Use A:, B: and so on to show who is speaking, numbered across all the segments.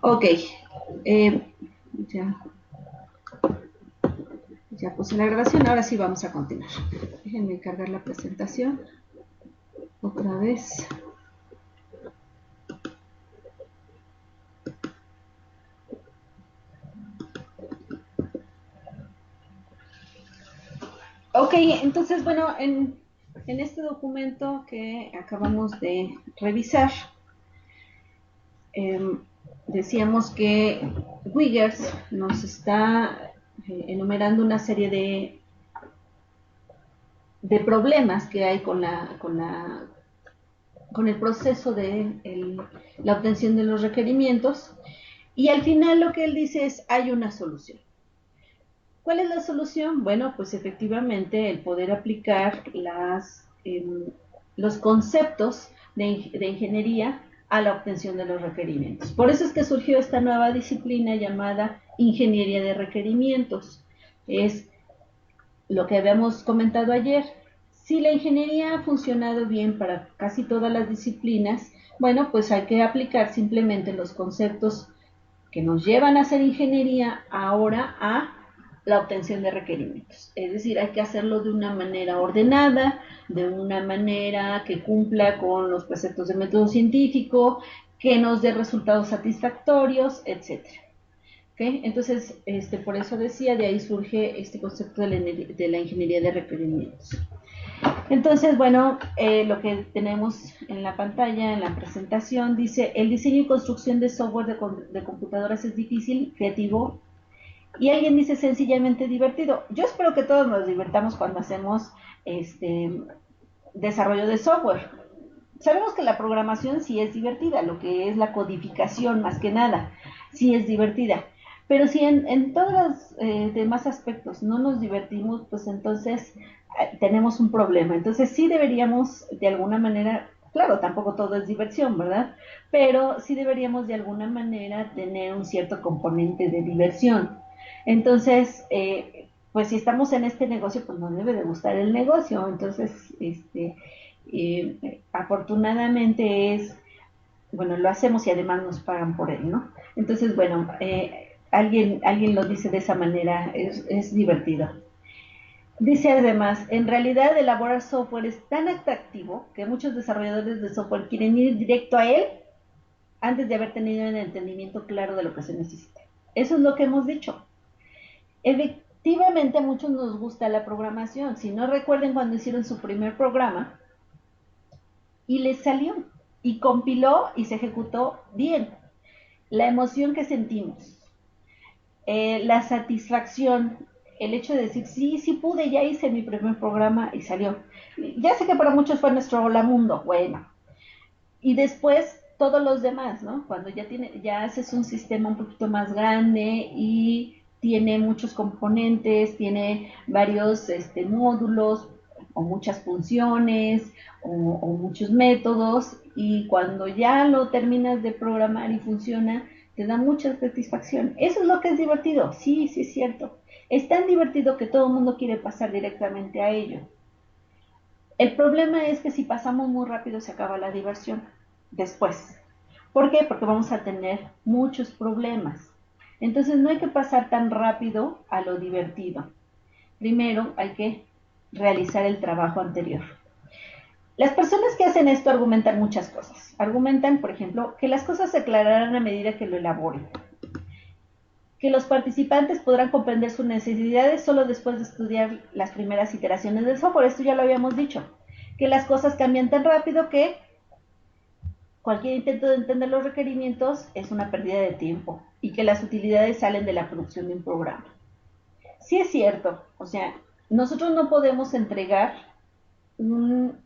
A: Ok, eh, ya, ya puse la grabación, ahora sí vamos a continuar. Déjenme cargar la presentación otra vez. Ok, entonces, bueno, en este documento que acabamos de revisar, eh, decíamos que Wiggers nos está enumerando una serie de problemas que hay con el proceso de la obtención de los requerimientos, y al final lo que él dice es hay una solución. ¿Cuál es la solución? Bueno, pues efectivamente el poder aplicar los conceptos de ingeniería a la obtención de los requerimientos. Por eso es que surgió esta nueva disciplina llamada ingeniería de requerimientos. Es lo que habíamos comentado ayer. Si la ingeniería ha funcionado bien para casi todas las disciplinas, bueno, pues hay que aplicar simplemente los conceptos que nos llevan a hacer ingeniería ahora a la obtención de requerimientos. Es decir, hay que hacerlo de una manera ordenada, de una manera que cumpla con los preceptos de método científico, que nos dé resultados satisfactorios, etcétera. ¿Okay? Entonces, por eso decía, de ahí surge este concepto de la ingeniería de requerimientos. Entonces, bueno, lo que tenemos en la pantalla, en la presentación, dice, el diseño y construcción de software de computadoras es difícil, creativo, y alguien dice sencillamente divertido. Yo espero que todos nos divertamos cuando hacemos desarrollo de software. Sabemos que la programación sí es divertida, lo que es la codificación más que nada, sí es divertida. Pero si en todos los demás aspectos no nos divertimos, pues entonces tenemos un problema. Entonces sí deberíamos de alguna manera, claro, tampoco todo es diversión, ¿verdad? Pero sí deberíamos de alguna manera tener un cierto componente de diversión. Entonces, pues si estamos en este negocio, pues nos debe de gustar el negocio. Entonces, afortunadamente bueno, lo hacemos y además nos pagan por él, ¿no? Entonces, bueno, alguien lo dice de esa manera, es divertido. Dice además, en realidad elaborar software es tan atractivo que muchos desarrolladores de software quieren ir directo a él antes de haber tenido un entendimiento claro de lo que se necesita. Eso es lo que hemos dicho. Efectivamente, a muchos nos gusta la programación. Si no recuerden cuando hicieron su primer programa, y les salió, y compiló y se ejecutó bien. La emoción que sentimos, la satisfacción, el hecho de decir, sí, sí pude, ya hice mi primer programa y salió. Ya sé que para muchos fue nuestro hola mundo, bueno. Y después todos los demás, ¿no? Cuando ya haces un sistema un poquito más grande y tiene muchos componentes, tiene varios módulos o muchas funciones o muchos métodos, y cuando ya lo terminas de programar y funciona, te da mucha satisfacción. Eso es lo que es divertido, sí, sí es cierto. Es tan divertido que todo el mundo quiere pasar directamente a ello. El problema es que si pasamos muy rápido se acaba la diversión después. ¿Por qué? Porque vamos a tener muchos problemas. Entonces no hay que pasar tan rápido a lo divertido. Primero hay que realizar el trabajo anterior. Las personas que hacen esto argumentan muchas cosas. Argumentan, por ejemplo, que las cosas se aclararán a medida que lo elaboren, que los participantes podrán comprender sus necesidades solo después de estudiar las primeras iteraciones del software. Esto ya lo habíamos dicho, que las cosas cambian tan rápido que cualquier intento de entender los requerimientos es una pérdida de tiempo y que las utilidades salen de la producción de un programa. Sí es cierto, o sea, nosotros no podemos entregar un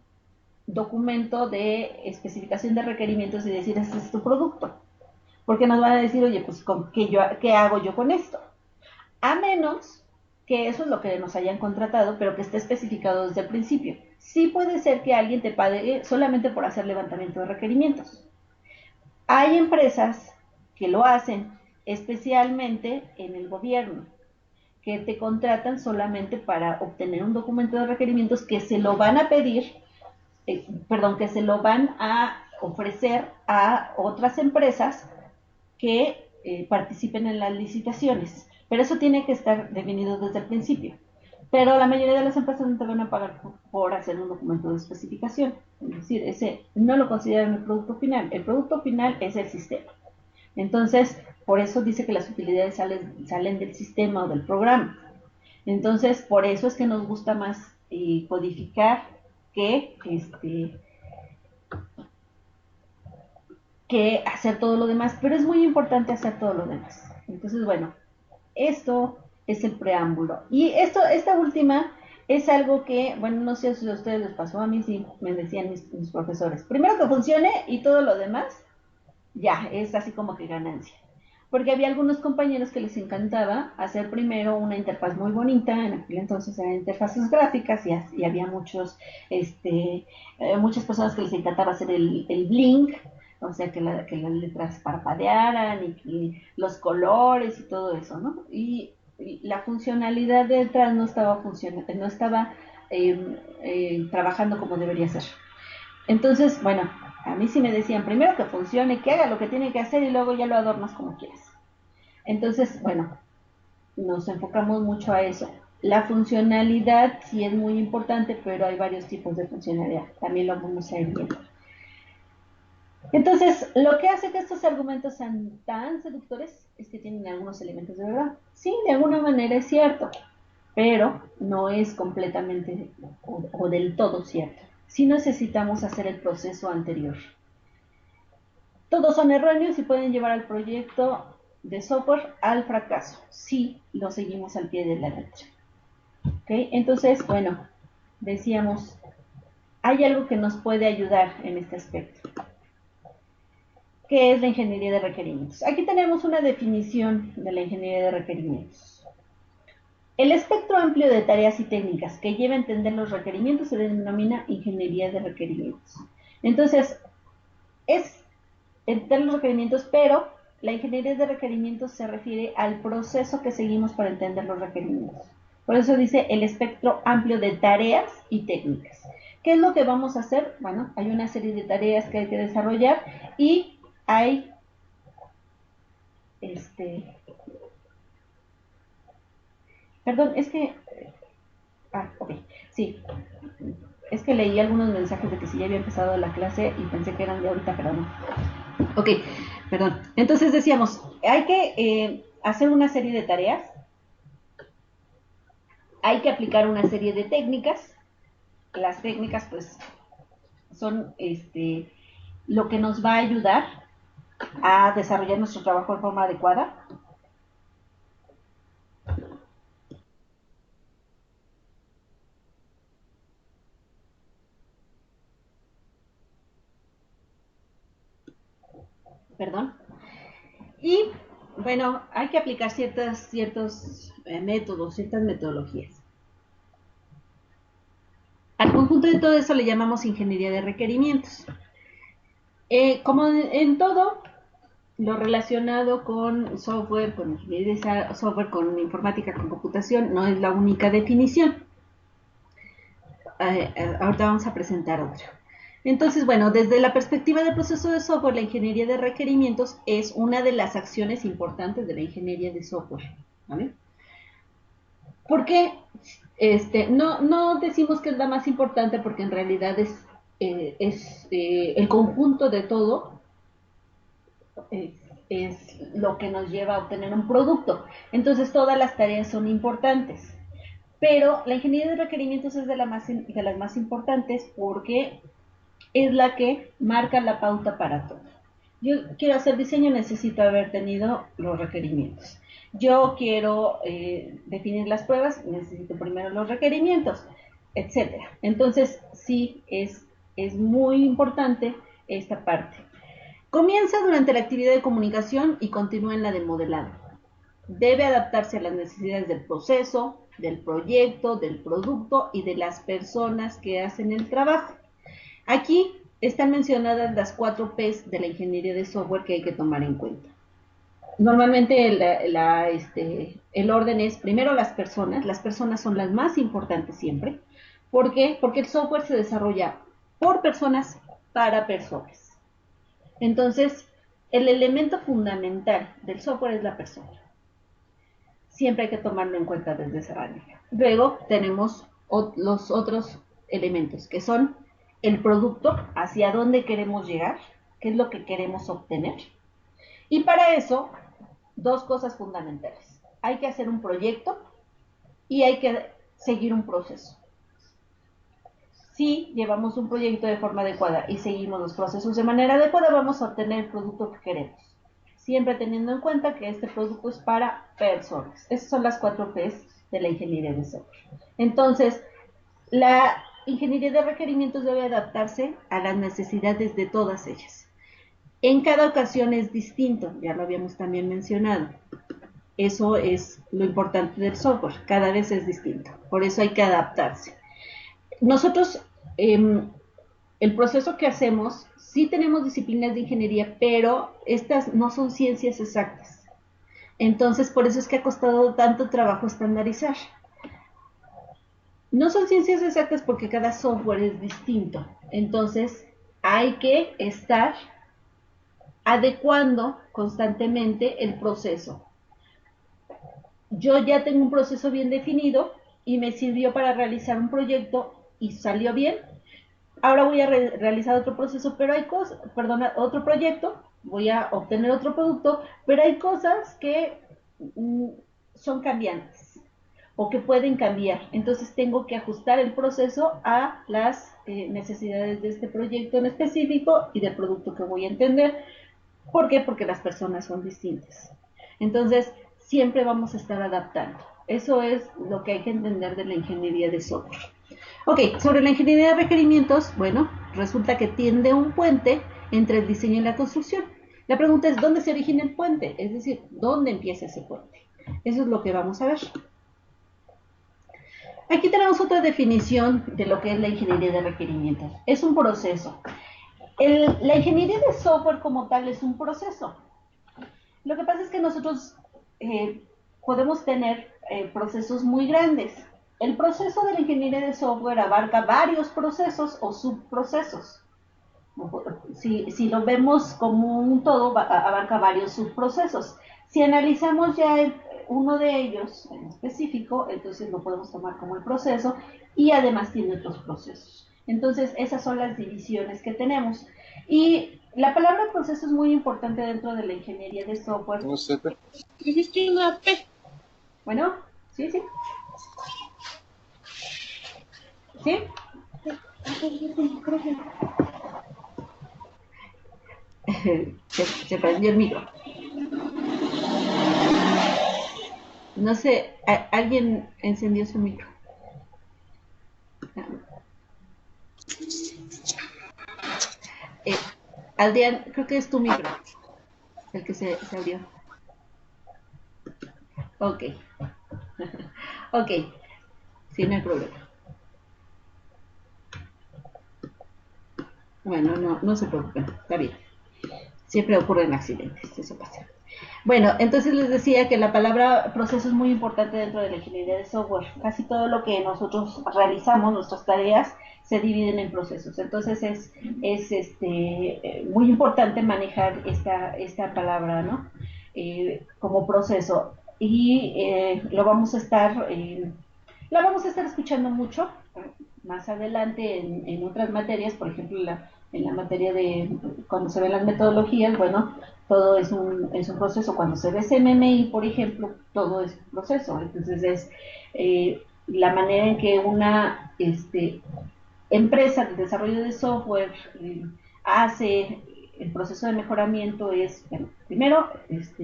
A: documento de especificación de requerimientos y decir, este es tu producto, porque nos van a decir, oye, pues, ¿qué hago yo con esto? A menos que eso es lo que nos hayan contratado, pero que esté especificado desde el principio. Sí puede ser que alguien te pague solamente por hacer levantamiento de requerimientos. Hay empresas que lo hacen, especialmente en el gobierno, que te contratan solamente para obtener un documento de requerimientos que se lo van a pedir, que se lo van a ofrecer a otras empresas que participen en las licitaciones, pero eso tiene que estar definido desde el principio. Pero la mayoría de las empresas no te van a pagar por hacer un documento de especificación. Es decir, ese no lo consideran el producto final. El producto final es el sistema. Entonces, por eso dice que las utilidades salen del sistema o del programa. Entonces, por eso es que nos gusta más codificar que, que hacer todo lo demás. Pero es muy importante hacer todo lo demás. Entonces, bueno, esto es el preámbulo. Y esta última es algo que, bueno, no sé si a ustedes les pasó, a mí sí me decían mis profesores. Primero que funcione y todo lo demás, ya, es así como que ganancia. Porque había algunos compañeros que les encantaba hacer primero una interfaz muy bonita, en aquel entonces eran interfaces gráficas y había muchas personas que les encantaba hacer el blink, o sea, que las letras parpadearan y que los colores y todo eso, ¿no? Y la funcionalidad detrás no estaba trabajando como debería ser. Entonces, bueno, a mí sí me decían primero que funcione, que haga lo que tiene que hacer y luego ya lo adornas como quieras. Entonces, bueno, nos enfocamos mucho a eso. La funcionalidad sí es muy importante, pero hay varios tipos de funcionalidad. También lo vamos a ir viendo. Entonces, lo que hace que estos argumentos sean tan seductores es que tienen algunos elementos de verdad. Sí, de alguna manera es cierto, pero no es completamente o del todo cierto. Sí necesitamos hacer el proceso anterior. Todos son erróneos y pueden llevar al proyecto de software al fracaso si lo seguimos al pie de la letra. ¿Okay? Entonces, bueno, decíamos, hay algo que nos puede ayudar en este aspecto, que es la ingeniería de requerimientos. Aquí tenemos una definición de la ingeniería de requerimientos. El espectro amplio de tareas y técnicas que lleva a entender los requerimientos se denomina ingeniería de requerimientos. Entonces, es entender los requerimientos, pero la ingeniería de requerimientos se refiere al proceso que seguimos para entender los requerimientos. Por eso dice el espectro amplio de tareas y técnicas. ¿Qué es lo que vamos a hacer? Bueno, hay una serie de tareas que hay que desarrollar y hay perdón, es que ok, sí, es que leí algunos mensajes de que si ya había empezado la clase y pensé que eran de ahorita, pero no. Ok, perdón. Entonces decíamos, hay que hacer una serie de tareas, hay que aplicar una serie de técnicas. Las técnicas, pues, son lo que nos va a ayudar a desarrollar nuestro trabajo de forma adecuada. Perdón. Y bueno, hay que aplicar ciertos métodos, ciertas metodologías. Al conjunto de todo eso le llamamos ingeniería de requerimientos. Como en todo lo relacionado con software, con ingeniería de software, con informática, con computación, no es la única definición. Ahorita vamos a presentar otra. Entonces, bueno, desde la perspectiva del proceso de software, la ingeniería de requerimientos es una de las acciones importantes de la ingeniería de software. ¿Vale? Porque no decimos que es la más importante porque en realidad es el conjunto de todo es lo que nos lleva a obtener un producto. Entonces todas las tareas son importantes. Pero la ingeniería de requerimientos es de las más importantes porque es la que marca la pauta para todo. Yo quiero hacer diseño, necesito haber tenido los requerimientos. Yo quiero definir las pruebas, necesito primero los requerimientos, etcétera. Entonces, sí, es muy importante esta parte. Comienza durante la actividad de comunicación y continúa en la de modelado. Debe adaptarse a las necesidades del proceso, del proyecto, del producto y de las personas que hacen el trabajo. Aquí están mencionadas las 4 P's de la ingeniería de software que hay que tomar en cuenta. Normalmente el orden es primero las personas son las más importantes siempre. ¿Por qué? Porque el software se desarrolla por personas para personas. Entonces, el elemento fundamental del software es la persona. Siempre hay que tomarlo en cuenta desde esa manera. Luego tenemos los otros elementos, que son el producto, hacia dónde queremos llegar, qué es lo que queremos obtener. Y para eso, dos cosas fundamentales. Hay que hacer un proyecto y hay que seguir un proceso. Si llevamos un proyecto de forma adecuada y seguimos los procesos de manera adecuada, vamos a obtener el producto que queremos. Siempre teniendo en cuenta que este producto es para personas. Esas son las 4 P's de la ingeniería de software. Entonces, la ingeniería de requerimientos debe adaptarse a las necesidades de todas ellas. En cada ocasión es distinto, ya lo habíamos también mencionado. Eso es lo importante del software, cada vez es distinto. Por eso hay que adaptarse. Nosotros, el proceso que hacemos, sí tenemos disciplinas de ingeniería, pero estas no son ciencias exactas. Entonces, por eso es que ha costado tanto trabajo estandarizar. No son ciencias exactas porque cada software es distinto. Entonces, hay que estar adecuando constantemente el proceso. Yo ya tengo un proceso bien definido y me sirvió para realizar un proyecto y salió bien. Ahora voy a realizar otro proceso, pero hay cosas, perdona, otro proyecto, voy a obtener otro producto, pero hay cosas que son cambiantes o que pueden cambiar. Entonces tengo que ajustar el proceso a las necesidades de este proyecto en específico y del producto que voy a entender. ¿Por qué? Porque las personas son distintas. Entonces, siempre vamos a estar adaptando. Eso es lo que hay que entender de la ingeniería de software. Ok, sobre la ingeniería de requerimientos, bueno, resulta que tiende un puente entre el diseño y la construcción. La pregunta es, ¿dónde se origina el puente? Es decir, ¿dónde empieza ese puente? Eso es lo que vamos a ver. Aquí tenemos otra definición de lo que es la ingeniería de requerimientos. Es un proceso. La ingeniería de software como tal es un proceso. Lo que pasa es que nosotros podemos tener procesos muy grandes. El proceso de la ingeniería de software abarca varios procesos o subprocesos. Si lo vemos como un todo, abarca varios subprocesos. Si analizamos ya uno de ellos en específico, entonces lo podemos tomar como el proceso y además tiene otros procesos. Entonces, esas son las divisiones que tenemos. Y la palabra proceso es muy importante dentro de la ingeniería de software.
B: No sé, dijiste una P.
A: Bueno, sí, sí. ¿Sí? Se prendió el micro. No sé, alguien encendió su micro. Adrián, creo que es tu micro el que se abrió. Ok. Ok. Sí, no hay problema. Bueno, no se preocupen. Está bien. Siempre ocurren accidentes. Eso pasa. Bueno, entonces les decía que la palabra proceso es muy importante dentro de la ingeniería de software. Casi todo lo que nosotros realizamos, nuestras tareas, se dividen en procesos. Entonces es muy importante manejar esta palabra, ¿no? Como proceso. Y la vamos a estar escuchando mucho más adelante en otras materias, por ejemplo, en la materia de cuando se ven las metodologías, bueno, todo es un proceso. Cuando se ve CMMI, por ejemplo, todo es un proceso. Entonces es la manera en que una empresa de desarrollo de software hace el proceso de mejoramiento es, bueno, primero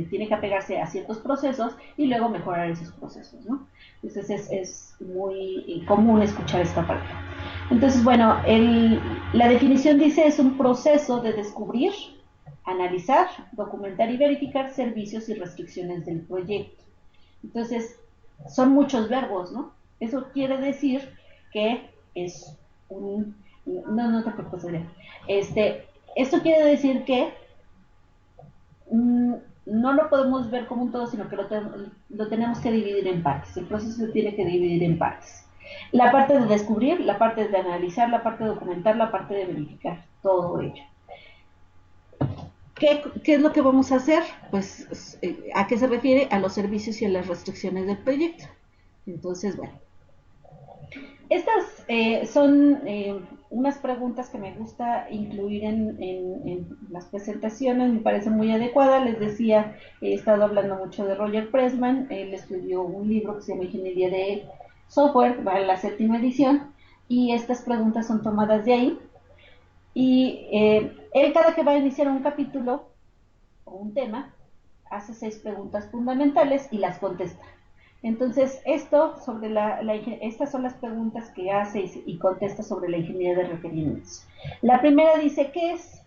A: tiene que apegarse a ciertos procesos y luego mejorar esos procesos, ¿no? Entonces es muy común escuchar esta parte. Entonces, bueno, la definición dice es un proceso de descubrir, analizar, documentar y verificar servicios y restricciones del proyecto. Entonces, son muchos verbos, ¿no? Eso quiere decir que es no te preocupes, Adrián. Esto quiere decir que no lo podemos ver como un todo, sino que lo tenemos que dividir en partes. El proceso se tiene que dividir en partes. La parte de descubrir, la parte de analizar, la parte de documentar, la parte de verificar, todo ello. ¿Qué es lo que vamos a hacer? Pues, ¿a qué se refiere? A los servicios y a las restricciones del proyecto. Entonces, bueno, estas son unas preguntas que me gusta incluir en las presentaciones, me parece muy adecuada. Les decía, he estado hablando mucho de Roger Pressman, él escribió un libro que se llama Ingeniería de Software, va en la 7ª edición, y estas preguntas son tomadas de ahí. Y él cada que va a iniciar un capítulo o un tema, hace 6 preguntas fundamentales y las contesta. Entonces, estas son las preguntas que hace y contesta sobre la ingeniería de requerimientos. La primera dice, ¿qué es?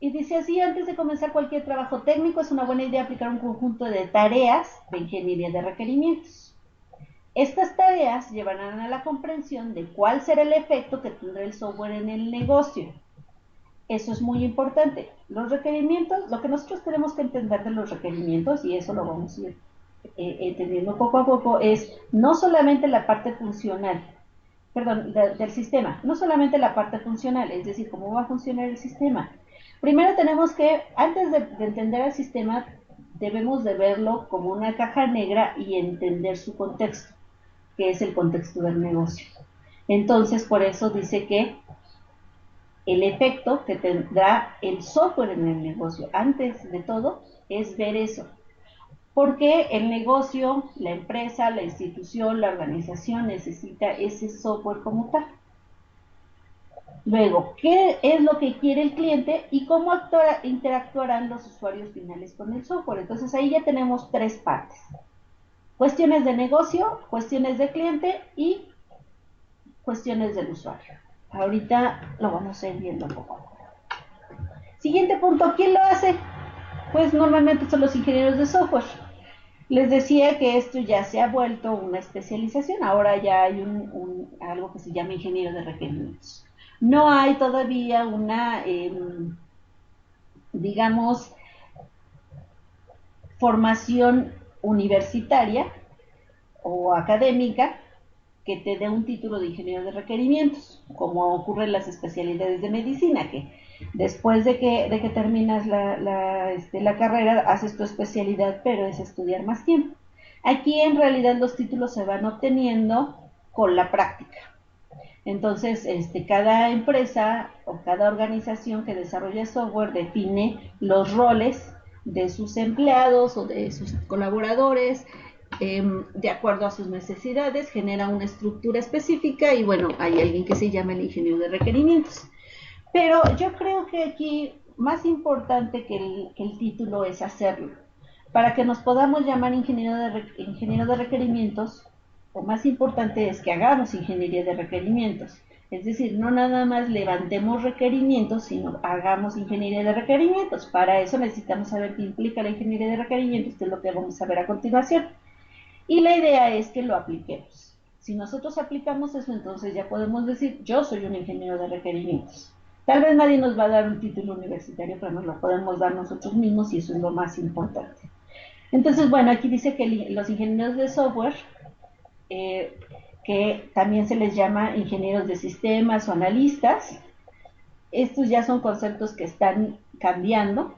A: Y dice así, antes de comenzar cualquier trabajo técnico, es una buena idea aplicar un conjunto de tareas de ingeniería de requerimientos. Estas tareas llevarán a la comprensión de cuál será el efecto que tendrá el software en el negocio. Eso es muy importante. Los requerimientos, lo que nosotros tenemos que entender de los requerimientos, y eso lo vamos a ir entendiendo poco a poco, es no solamente la parte funcional, perdón, del sistema, no solamente la parte funcional, es decir, cómo va a funcionar el sistema. Primero tenemos que, antes de entender el sistema, debemos de verlo como una caja negra y entender su contexto, que es el contexto del negocio. Entonces, por eso dice que el efecto que tendrá el software en el negocio, antes de todo, es ver eso. Porque el negocio, la empresa, la institución, la organización necesita ese software como tal. Luego, ¿qué es lo que quiere el cliente y cómo interactuarán los usuarios finales con el software? Entonces ahí ya tenemos 3 partes. Cuestiones de negocio, cuestiones de cliente y cuestiones del usuario. Ahorita lo vamos a ir viendo un poco. Siguiente punto, ¿quién lo hace? Pues normalmente son los ingenieros de software. Les decía que esto ya se ha vuelto una especialización, ahora ya hay algo que se llama ingeniero de requerimientos. No hay todavía una, digamos, formación universitaria o académica que te dé un título de ingeniero de requerimientos, como ocurre en las especialidades de medicina, que después de que terminas la carrera, haces tu especialidad, pero es estudiar más tiempo. Aquí en realidad los títulos se van obteniendo con la práctica. Entonces, cada empresa o cada organización que desarrolla software define los roles de sus empleados o de sus colaboradores, de acuerdo a sus necesidades, genera una estructura específica y bueno, hay alguien que se llama el ingeniero de requerimientos. Pero yo creo que aquí más importante que el título es hacerlo. Para que nos podamos llamar ingeniero de requerimientos, lo más importante es que hagamos ingeniería de requerimientos. Es decir, no nada más levantemos requerimientos, sino hagamos ingeniería de requerimientos. Para eso necesitamos saber qué implica la ingeniería de requerimientos, que es lo que vamos a ver a continuación. Y la idea es que lo apliquemos. Si nosotros aplicamos eso, entonces ya podemos decir, yo soy un ingeniero de requerimientos. Tal vez nadie nos va a dar un título universitario, pero nos lo podemos dar nosotros mismos y eso es lo más importante. Entonces, bueno, aquí dice que los ingenieros de software, que también se les llama ingenieros de sistemas o analistas, estos ya son conceptos que están cambiando,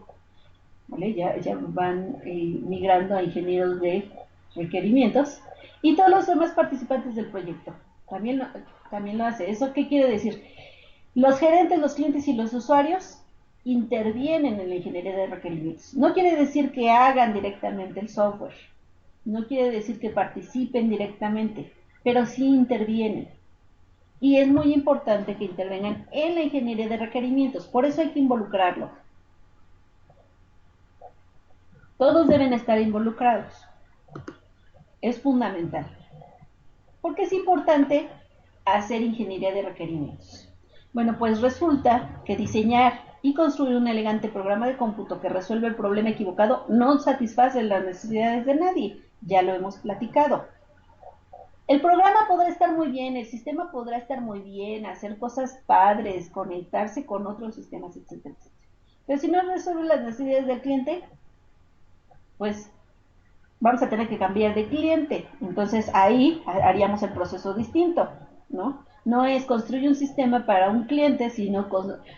A: ¿vale? Ya van migrando a ingenieros de requerimientos y todos los demás participantes del proyecto también lo hace. ¿Eso qué quiere decir? Los gerentes, los clientes y los usuarios intervienen en la ingeniería de requerimientos. No quiere decir que hagan directamente el software, no quiere decir que participen directamente, pero sí intervienen. Y es muy importante que intervengan en la ingeniería de requerimientos, por eso hay que involucrarlo. Todos deben estar involucrados. Es fundamental. ¿Por qué es importante hacer ingeniería de requerimientos? Bueno, pues resulta que diseñar y construir un elegante programa de cómputo que resuelve el problema equivocado no satisface las necesidades de nadie. Ya lo hemos platicado. El programa podrá estar muy bien, el sistema podrá estar muy bien, hacer cosas padres, conectarse con otros sistemas, etcétera, etcétera. Pero si no resuelve las necesidades del cliente, pues vamos a tener que cambiar de cliente. Entonces ahí haríamos el proceso distinto, ¿no? No es construye un sistema para un cliente, sino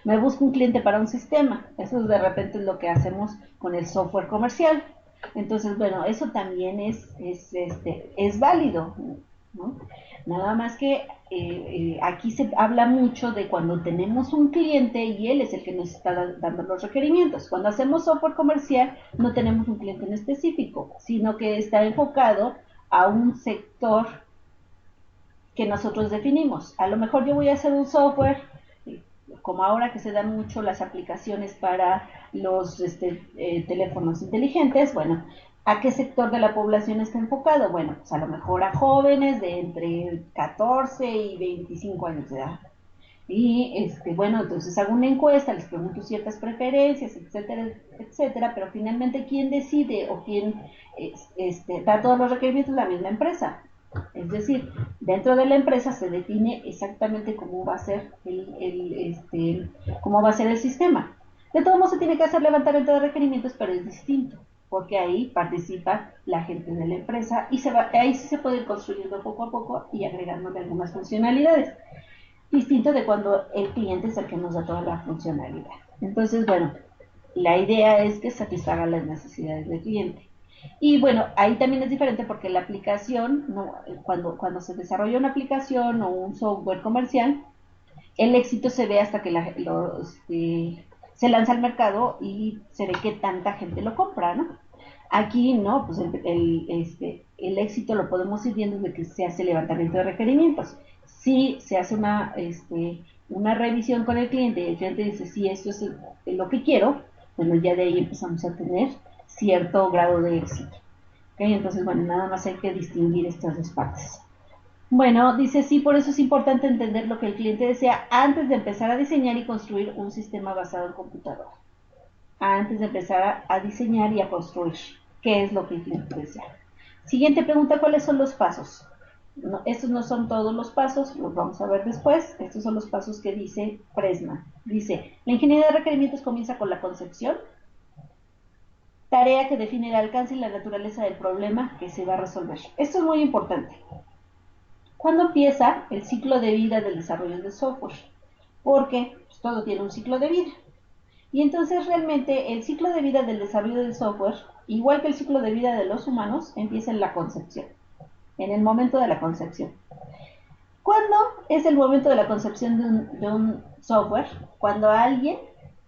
A: me busco un cliente para un sistema. Eso de repente es lo que hacemos con el software comercial. Entonces, bueno, eso también es válido, ¿no? Nada más que aquí se habla mucho de cuando tenemos un cliente y él es el que nos está dando los requerimientos. Cuando hacemos software comercial no tenemos un cliente en específico, sino que está enfocado a un sector que nosotros definimos. A lo mejor yo voy a hacer un software, como ahora que se dan mucho las aplicaciones para los teléfonos inteligentes, bueno, ¿a qué sector de la población está enfocado? Bueno, pues a lo mejor a jóvenes de entre 14 y 25 años de edad. Y bueno, entonces hago una encuesta, les pregunto ciertas preferencias, etcétera, etcétera, pero finalmente quién decide o quién da todos los requerimientos es la misma empresa. Es decir, dentro de la empresa se define exactamente cómo va a ser cómo va a ser el sistema. De todo modo se tiene que hacer levantamiento de requerimientos, pero es distinto, porque ahí participa la gente de la empresa y ahí sí se puede ir construyendo poco a poco y agregándole algunas funcionalidades. Distinto de cuando el cliente es el que nos da toda la funcionalidad. Entonces, bueno, la idea es que satisfaga las necesidades del cliente. Y bueno, ahí también es diferente porque la aplicación, no, cuando se desarrolla una aplicación o un software comercial, el éxito se ve hasta que se lanza al mercado y se ve que tanta gente lo compra, ¿no? Aquí no, pues el éxito lo podemos ir viendo desde que se hace levantamiento de requerimientos. Si se hace una revisión con el cliente y el cliente dice, sí, esto es lo que quiero, bueno, ya de ahí empezamos a tener cierto grado de éxito. ¿Okay? Entonces, bueno, nada más hay que distinguir estas dos partes. Bueno, dice sí, por eso es importante entender lo que el cliente desea antes de empezar a diseñar y construir un sistema basado en computadora. Antes de empezar a diseñar y a construir qué es lo que el cliente desea. Siguiente pregunta, ¿cuáles son los pasos? No, estos no son todos los pasos, los vamos a ver después. Estos son los pasos que dice Pressman. Dice, la ingeniería de requerimientos comienza con la concepción, tarea que define el alcance y la naturaleza del problema que se va a resolver. Esto es muy importante. ¿Cuándo empieza el ciclo de vida del desarrollo del software? Porque pues, todo tiene un ciclo de vida. Y entonces realmente el ciclo de vida del desarrollo del software, igual que el ciclo de vida de los humanos, empieza en la concepción, en el momento de la concepción. ¿Cuándo es el momento de la concepción de un software? Cuando a alguien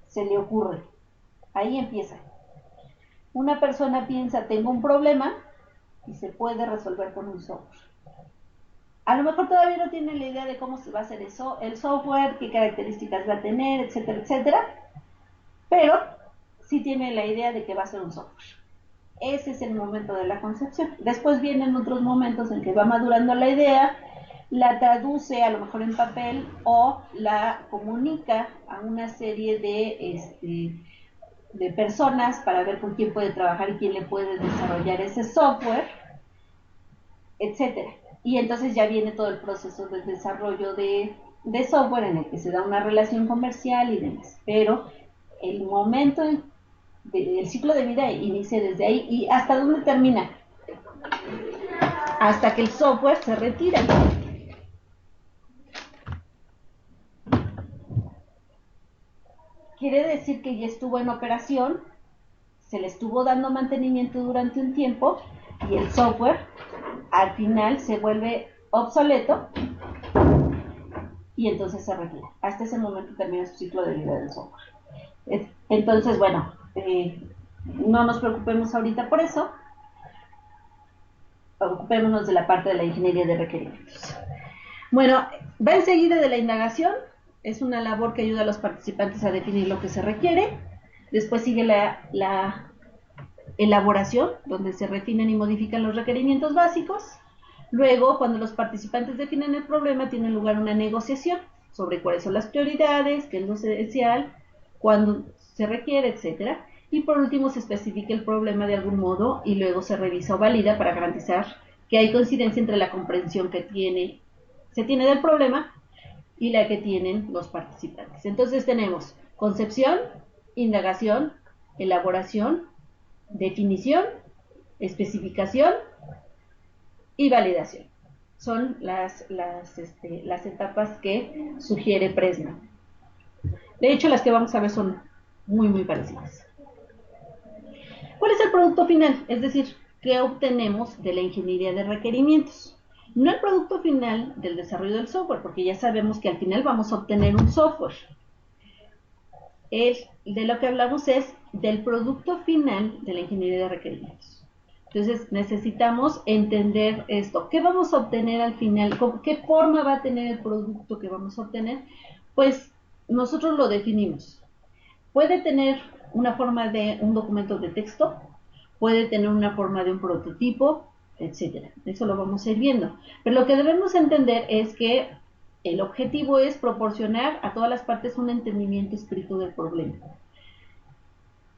A: se le ocurre. Ahí empieza. Una persona piensa, tengo un problema y se puede resolver con un software. A lo mejor todavía no tiene la idea de cómo se va a hacer eso, el software, qué características va a tener, etcétera, etcétera, pero sí tiene la idea de que va a ser un software. Ese es el momento de la concepción. Después vienen otros momentos en que va madurando la idea, la traduce a lo mejor en papel o la comunica a una serie de personas para ver con quién puede trabajar y quién le puede desarrollar ese software, etcétera. Y entonces ya viene todo el proceso de desarrollo de software en el que se da una relación comercial y demás. Pero el momento del ciclo de vida inicia desde ahí. ¿Y hasta dónde termina? Hasta que el software se retira. Quiere decir que ya estuvo en operación, se le estuvo dando mantenimiento durante un tiempo y el software al final se vuelve obsoleto y entonces se retira. Hasta ese momento termina su ciclo de vida del software. Entonces, bueno, no nos preocupemos ahorita por eso, ocupémonos de la parte de la ingeniería de requerimientos. Bueno, va enseguida de la indagación, es una labor que ayuda a los participantes a definir lo que se requiere. Después sigue la elaboración, donde se refinan y modifican los requerimientos básicos. Luego, cuando los participantes definen el problema, tiene lugar una negociación sobre cuáles son las prioridades, qué es lo esencial, cuándo se requiere, etcétera. Y por último, se especifica el problema de algún modo y luego se revisa o valida para garantizar que hay coincidencia entre la comprensión que se tiene del problema y la que tienen los participantes. Entonces tenemos concepción, indagación, elaboración, definición, especificación y validación. son las etapas que sugiere Pressman. De hecho, las que vamos a ver son muy, muy parecidas. ¿Cuál es el producto final? Es decir, ¿qué obtenemos de la ingeniería de requerimientos? No el producto final del desarrollo del software, porque ya sabemos que al final vamos a obtener un software. De lo que hablamos es del producto final de la ingeniería de requerimientos. Entonces necesitamos entender esto. ¿Qué vamos a obtener al final? ¿Qué forma va a tener el producto que vamos a obtener? Pues nosotros lo definimos. Puede tener una forma de un documento de texto, puede tener una forma de un prototipo, etcétera. Eso lo vamos a ir viendo. Pero lo que debemos entender es que el objetivo es proporcionar a todas las partes un entendimiento escrito del problema.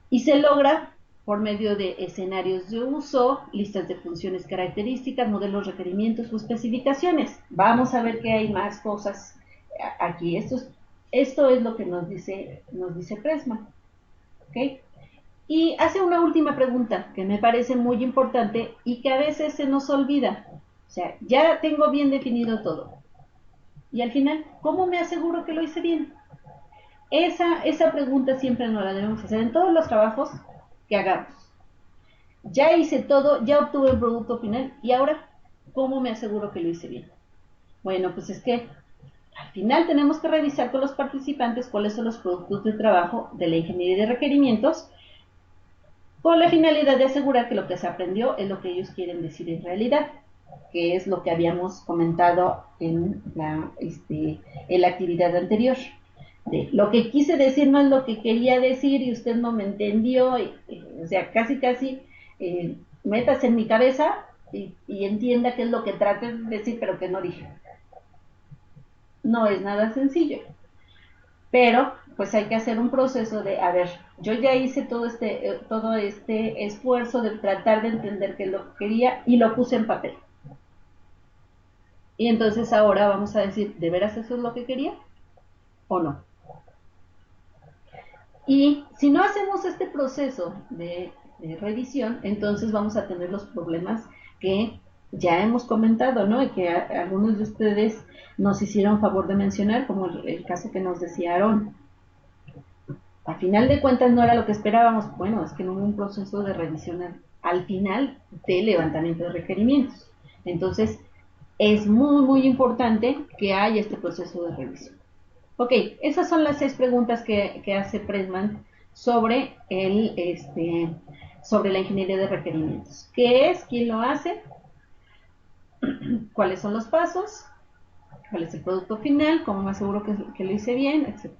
A: Y se logra por medio de escenarios de uso, listas de funciones características, modelos, requerimientos o especificaciones. Vamos a ver que hay más cosas aquí. Esto es lo que nos dice Pressman. ¿Okay? Y hace una última pregunta que me parece muy importante y que a veces se nos olvida. O sea, ya tengo bien definido todo. Y al final, ¿cómo me aseguro que lo hice bien? Esa pregunta siempre nos la debemos hacer en todos los trabajos que hagamos. Ya hice todo, ya obtuve el producto final y ahora, ¿cómo me aseguro que lo hice bien? Bueno, pues es que al final tenemos que revisar con los participantes cuáles son los productos de trabajo de la ingeniería de requerimientos con la finalidad de asegurar que lo que se aprendió es lo que ellos quieren decir en realidad, que es lo que habíamos comentado en la actividad anterior. Lo que quise decir no es lo que quería decir y usted no me entendió, o sea, casi metas en mi cabeza y entienda qué es lo que traté de decir, pero que no dije. No es nada sencillo, pero pues hay que hacer un proceso de, a ver, yo ya hice todo este esfuerzo de tratar de entender qué es lo que quería y lo puse en papel. Y entonces ahora vamos a decir, ¿de veras eso es lo que quería o no? Y si no hacemos este proceso de revisión, entonces vamos a tener los problemas que ya hemos comentado, ¿no? Y que algunos de ustedes nos hicieron favor de mencionar, como el caso que nos decía Aaron. A final de cuentas no era lo que esperábamos. Bueno, es que no hubo un proceso de revisión al final de levantamiento de requerimientos. Entonces, es muy, muy importante que haya este proceso de revisión. Ok, esas son las 6 preguntas que hace Pressman sobre sobre la ingeniería de requerimientos. ¿Qué es? ¿Quién lo hace? ¿Cuáles son los pasos? ¿Cuál es el producto final? ¿Cómo me aseguro que lo hice bien? Etc.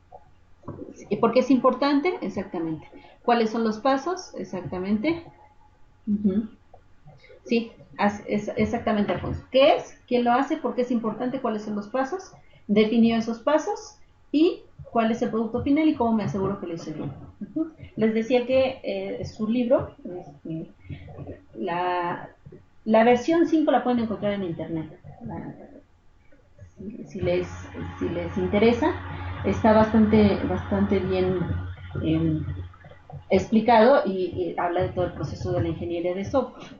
A: ¿Y por qué es importante? Exactamente. ¿Cuáles son los pasos? Exactamente. Sí, exactamente, Alfonso. ¿Qué es? ¿Quién lo hace? ¿Por qué es importante? ¿Cuáles son los pasos? Definió esos pasos y cuál es el producto final y cómo me aseguro que lo hice bien. Les decía que su libro, la versión 5 la pueden encontrar en internet. Si les interesa, está bastante bien explicado y habla de todo el proceso de la ingeniería de software.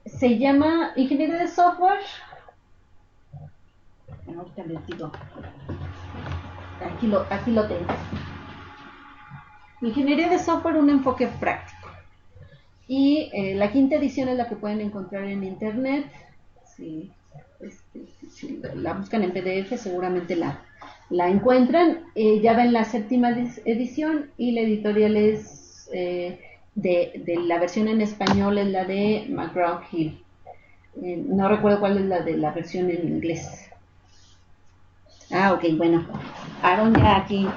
A: Se llama ingeniería de software. Bueno, ahorita les digo. Aquí lo tengo. Ingeniería de software, un enfoque práctico. Y la quinta edición es la que pueden encontrar en internet. Si la buscan en PDF, seguramente la encuentran. Ya ven la séptima edición y la editorial es de la versión en español es la de McGraw-Hill. No recuerdo cuál es la de la versión en inglés. Ok, bueno. Aaron ya aquí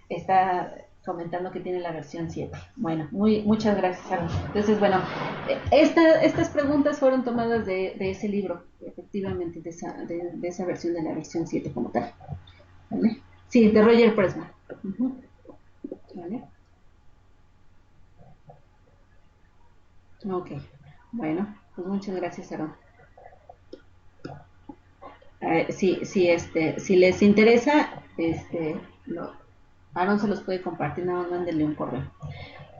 A: está comentando que tiene la versión 7. Bueno, muchas gracias, Aaron. Entonces, bueno, estas preguntas fueron tomadas de ese libro, efectivamente, de esa versión, de la versión 7 como tal. ¿Vale? Sí, de Roger Pressman. ¿Vale? Ok, bueno, pues muchas gracias, Aaron. Si les interesa, Aaron se los puede compartir, nada más mándenle un correo.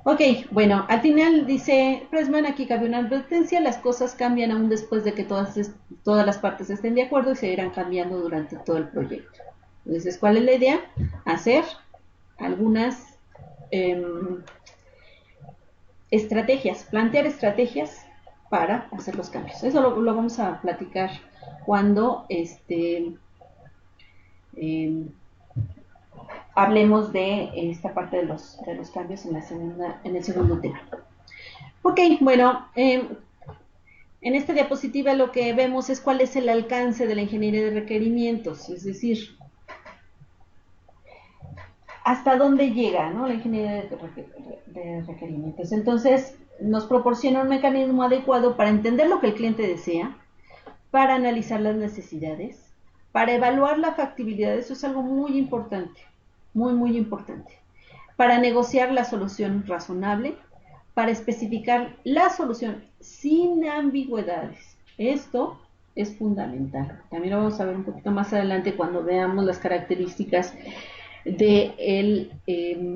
A: Ok, bueno, al final dice Pressman, aquí cabe una advertencia, las cosas cambian aún después de que todas las partes estén de acuerdo y se irán cambiando durante todo el proyecto. Entonces, ¿cuál es la idea? Hacer algunas estrategias, plantear estrategias para hacer los cambios. Eso lo vamos a platicar cuando eh, hablemos de esta parte de los cambios en el segundo tema. Ok, bueno, en esta diapositiva lo que vemos es cuál es el alcance de la ingeniería de requerimientos, es decir, hasta dónde llega, ¿no?, la ingeniería de requerimientos. Entonces, nos proporciona un mecanismo adecuado para entender lo que el cliente desea, para analizar las necesidades, para evaluar la factibilidad, eso es algo muy importante, muy, muy importante, para negociar la solución razonable, para especificar la solución sin ambigüedades. Esto es fundamental. También lo vamos a ver un poquito más adelante cuando veamos las características de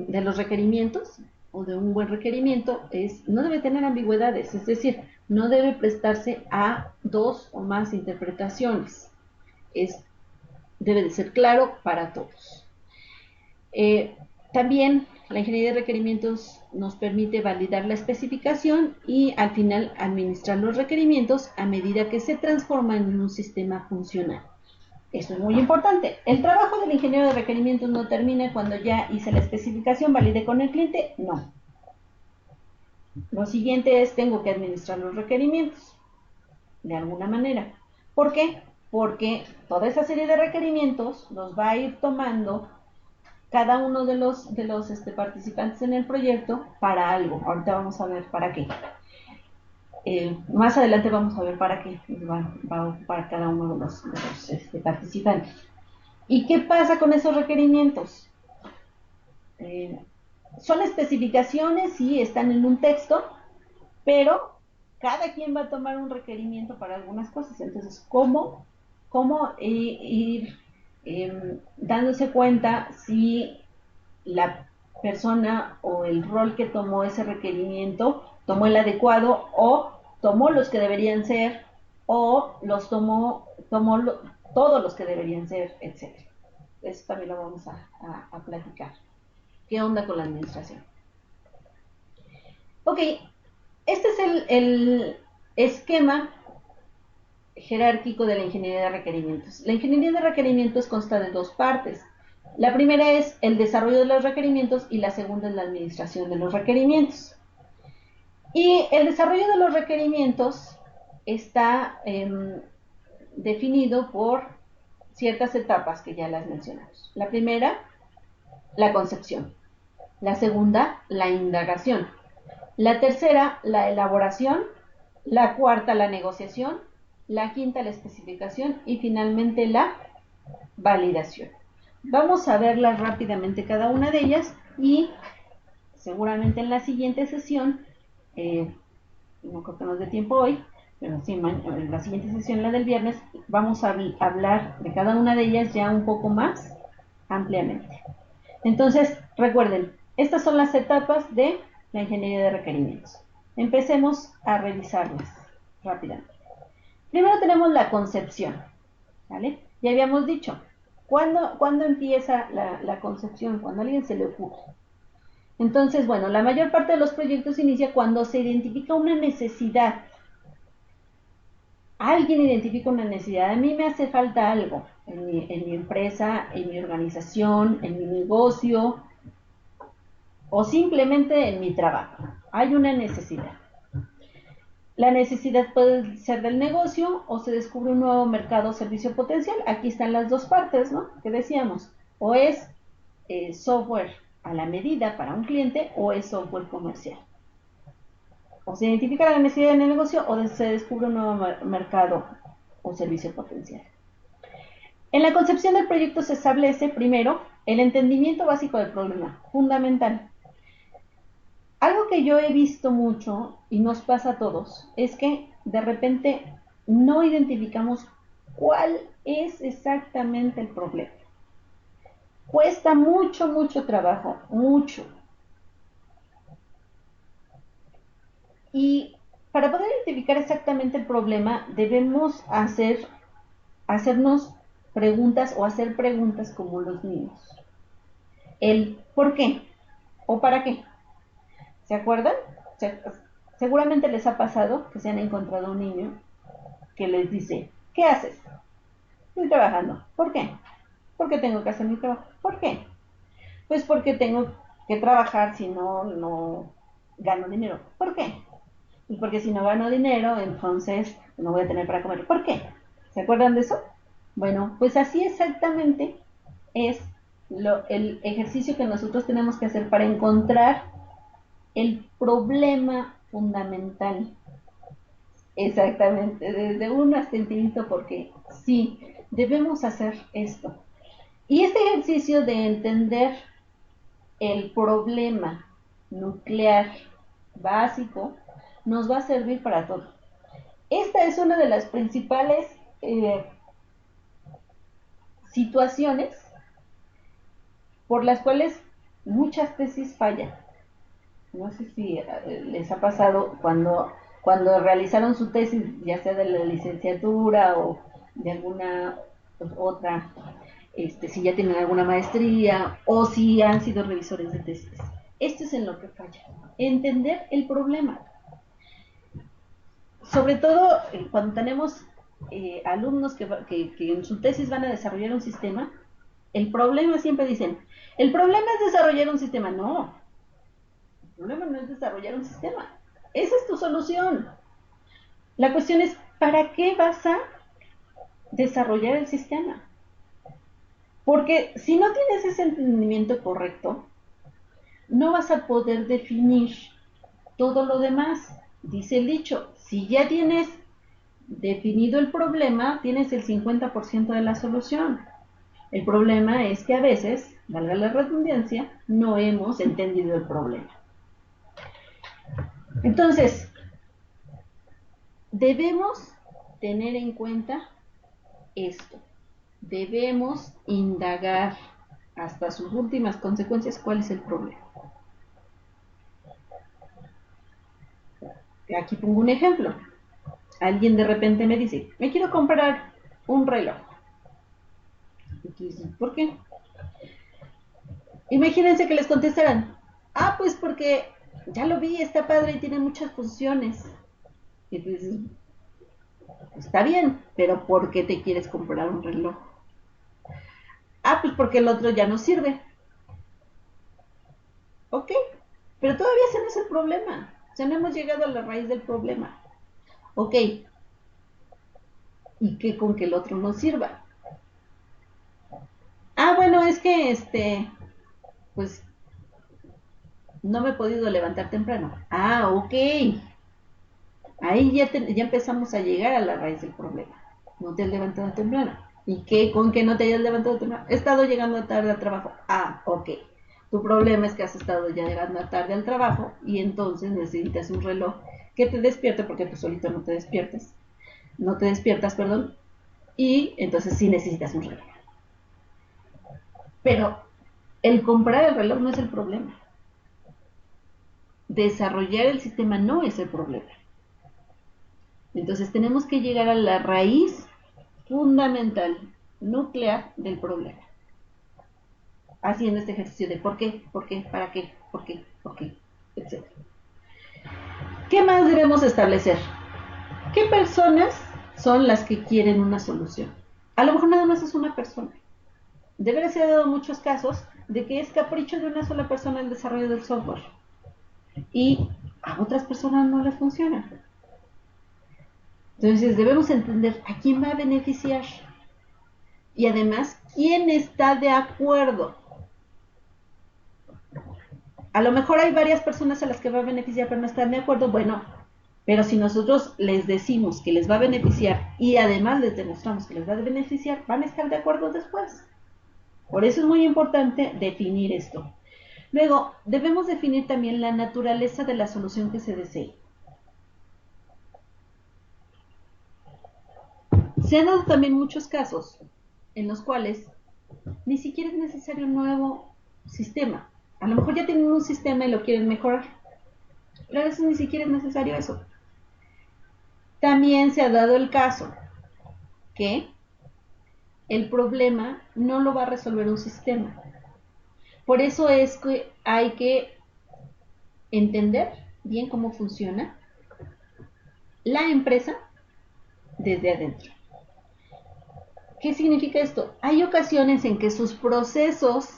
A: los requerimientos o de un buen requerimiento. No debe tener ambigüedades, es decir, no debe prestarse a dos o más interpretaciones. Debe de ser claro para todos. También la ingeniería de requerimientos nos permite validar la especificación y al final administrar los requerimientos a medida que se transforman en un sistema funcional. Eso es muy importante. El trabajo del ingeniero de requerimientos no termina cuando ya hice la especificación, valide con el cliente. No. Lo siguiente es, tengo que administrar los requerimientos de alguna manera. ¿Por qué? Porque toda esa serie de requerimientos los va a ir tomando cada uno de los participantes en el proyecto para algo. Ahorita vamos a ver para qué. Más adelante vamos a ver para qué va a ocupar cada uno de los participantes. ¿Y qué pasa con esos requerimientos? Son especificaciones, sí, están en un texto, pero cada quien va a tomar un requerimiento para algunas cosas. Entonces, ¿cómo ir dándose cuenta si la persona o el rol que tomó ese requerimiento tomó el adecuado o tomó los que deberían ser o tomó todos los que deberían ser, etcétera? Eso también lo vamos a platicar. ¿Qué onda con la administración? Ok, este es el esquema jerárquico de la ingeniería de requerimientos. La ingeniería de requerimientos consta de dos partes. La primera es el desarrollo de los requerimientos y la segunda es la administración de los requerimientos. Y el desarrollo de los requerimientos está definido por ciertas etapas que ya las mencionamos. La primera, la concepción. La segunda, la indagación. La tercera, la elaboración. La cuarta, la negociación. La quinta, la especificación. Y finalmente, la validación. Vamos a verlas rápidamente cada una de ellas y seguramente en la siguiente sesión, no creo que nos dé tiempo hoy, pero sí, en la siguiente sesión, la del viernes, vamos a hablar de cada una de ellas ya un poco más ampliamente. Entonces, recuerden, estas son las etapas de la ingeniería de requerimientos. Empecemos a revisarlas rápidamente. Primero tenemos la concepción, ¿vale? Ya habíamos dicho, ¿cuándo empieza la concepción? Cuando a alguien se le ocurre. Entonces, bueno, la mayor parte de los proyectos inicia cuando se identifica una necesidad. Alguien identifica una necesidad. A mí me hace falta algo en mi empresa, en mi organización, en mi negocio o simplemente en mi trabajo. Hay una necesidad. La necesidad puede ser del negocio o se descubre un nuevo mercado o servicio potencial. Aquí están las dos partes, ¿no?, que decíamos. O es software a la medida para un cliente o es software comercial. O se identifica la necesidad en el negocio o se descubre un nuevo mercado o servicio potencial. En la concepción del proyecto se establece primero el entendimiento básico del problema, fundamental. Algo que yo he visto mucho y nos pasa a todos es que de repente no identificamos cuál es exactamente el problema. Cuesta mucho trabajo, mucho. Y para poder identificar exactamente el problema, debemos hacernos preguntas o hacer preguntas como los niños. El ¿por qué? ¿O para qué? ¿Se acuerdan? Seguramente les ha pasado que se han encontrado un niño que les dice, ¿qué haces? Estoy trabajando. ¿Por qué? Porque tengo que hacer mi trabajo. ¿Por qué? Pues porque tengo que trabajar, si no, no gano dinero. ¿Por qué? Pues porque si no gano dinero, entonces no voy a tener para comer. ¿Por qué? ¿Se acuerdan de eso? Bueno, pues así exactamente es el ejercicio que nosotros tenemos que hacer para encontrar el problema fundamental. Exactamente, desde un hasta infinito, porque sí, debemos hacer esto. Y este ejercicio de entender el problema nuclear básico nos va a servir para todo. Esta es una de las principales eh, situaciones por las cuales muchas tesis fallan. No sé si les ha pasado cuando realizaron su tesis, ya sea de la licenciatura o de alguna otra, si ya tienen alguna maestría o si han sido revisores de tesis. Esto es en lo que falla. Entender el problema. Sobre todo cuando tenemos alumnos que en su tesis van a desarrollar un sistema, el problema siempre dicen, el problema es desarrollar un sistema. No, el problema no es desarrollar un sistema. Esa es tu solución. La cuestión es, ¿para qué vas a desarrollar el sistema? Porque si no tienes ese entendimiento correcto, no vas a poder definir todo lo demás. Dice el dicho, si ya tienes definido el problema, tienes el 50% de la solución. El problema es que a veces, valga la redundancia, no hemos entendido el problema. Entonces, debemos tener en cuenta esto. Debemos indagar hasta sus últimas consecuencias cuál es el problema. Aquí pongo un ejemplo. Alguien de repente me dice, me quiero comprar un reloj. Y tú dices, ¿por qué? Imagínense que les contestaran, pues porque ya lo vi, está padre y tiene muchas funciones. Y tú dices, está bien, pero ¿por qué te quieres comprar un reloj? Pues porque el otro ya no sirve. Ok, pero todavía ese no es el problema. O sea, no hemos llegado a la raíz del problema. Ok, ¿y qué con que el otro no sirva? Bueno, es que pues no me he podido levantar temprano. Ok. Ahí ya empezamos a llegar a la raíz del problema. No te has levantado temprano. ¿Y qué con que no te hayas levantado temprano? He estado llegando tarde al trabajo. Ok. Tu problema es que has estado ya llegando tarde al trabajo y entonces necesitas un reloj que te despierte porque tú solito no te despiertas. No te despiertas, perdón. Y entonces sí necesitas un reloj. Pero el comprar el reloj no es el problema. Desarrollar el sistema no es el problema. Entonces tenemos que llegar a la raíz fundamental, nuclear del problema. Haciendo este ejercicio de por qué, para qué, por qué, etc. ¿Qué más debemos establecer? ¿Qué personas son las que quieren una solución? A lo mejor nada más es una persona. De veras se ha dado muchos casos de que es capricho de una sola persona el desarrollo del software y a otras personas no les funciona. Entonces debemos entender a quién va a beneficiar y además quién está de acuerdo. A lo mejor hay varias personas a las que va a beneficiar pero no están de acuerdo. Bueno, pero si nosotros les decimos que les va a beneficiar y además les demostramos que les va a beneficiar, van a estar de acuerdo después. Por eso es muy importante definir esto. Luego, debemos definir también la naturaleza de la solución que se desee. Se han dado también muchos casos en los cuales ni siquiera es necesario un nuevo sistema. A lo mejor ya tienen un sistema y lo quieren mejorar. pero a veces ni siquiera es necesario eso. También se ha dado el caso que el problema no lo va a resolver un sistema. Por eso es que hay que entender bien cómo funciona la empresa desde adentro. ¿Qué significa esto? Hay ocasiones en que sus procesos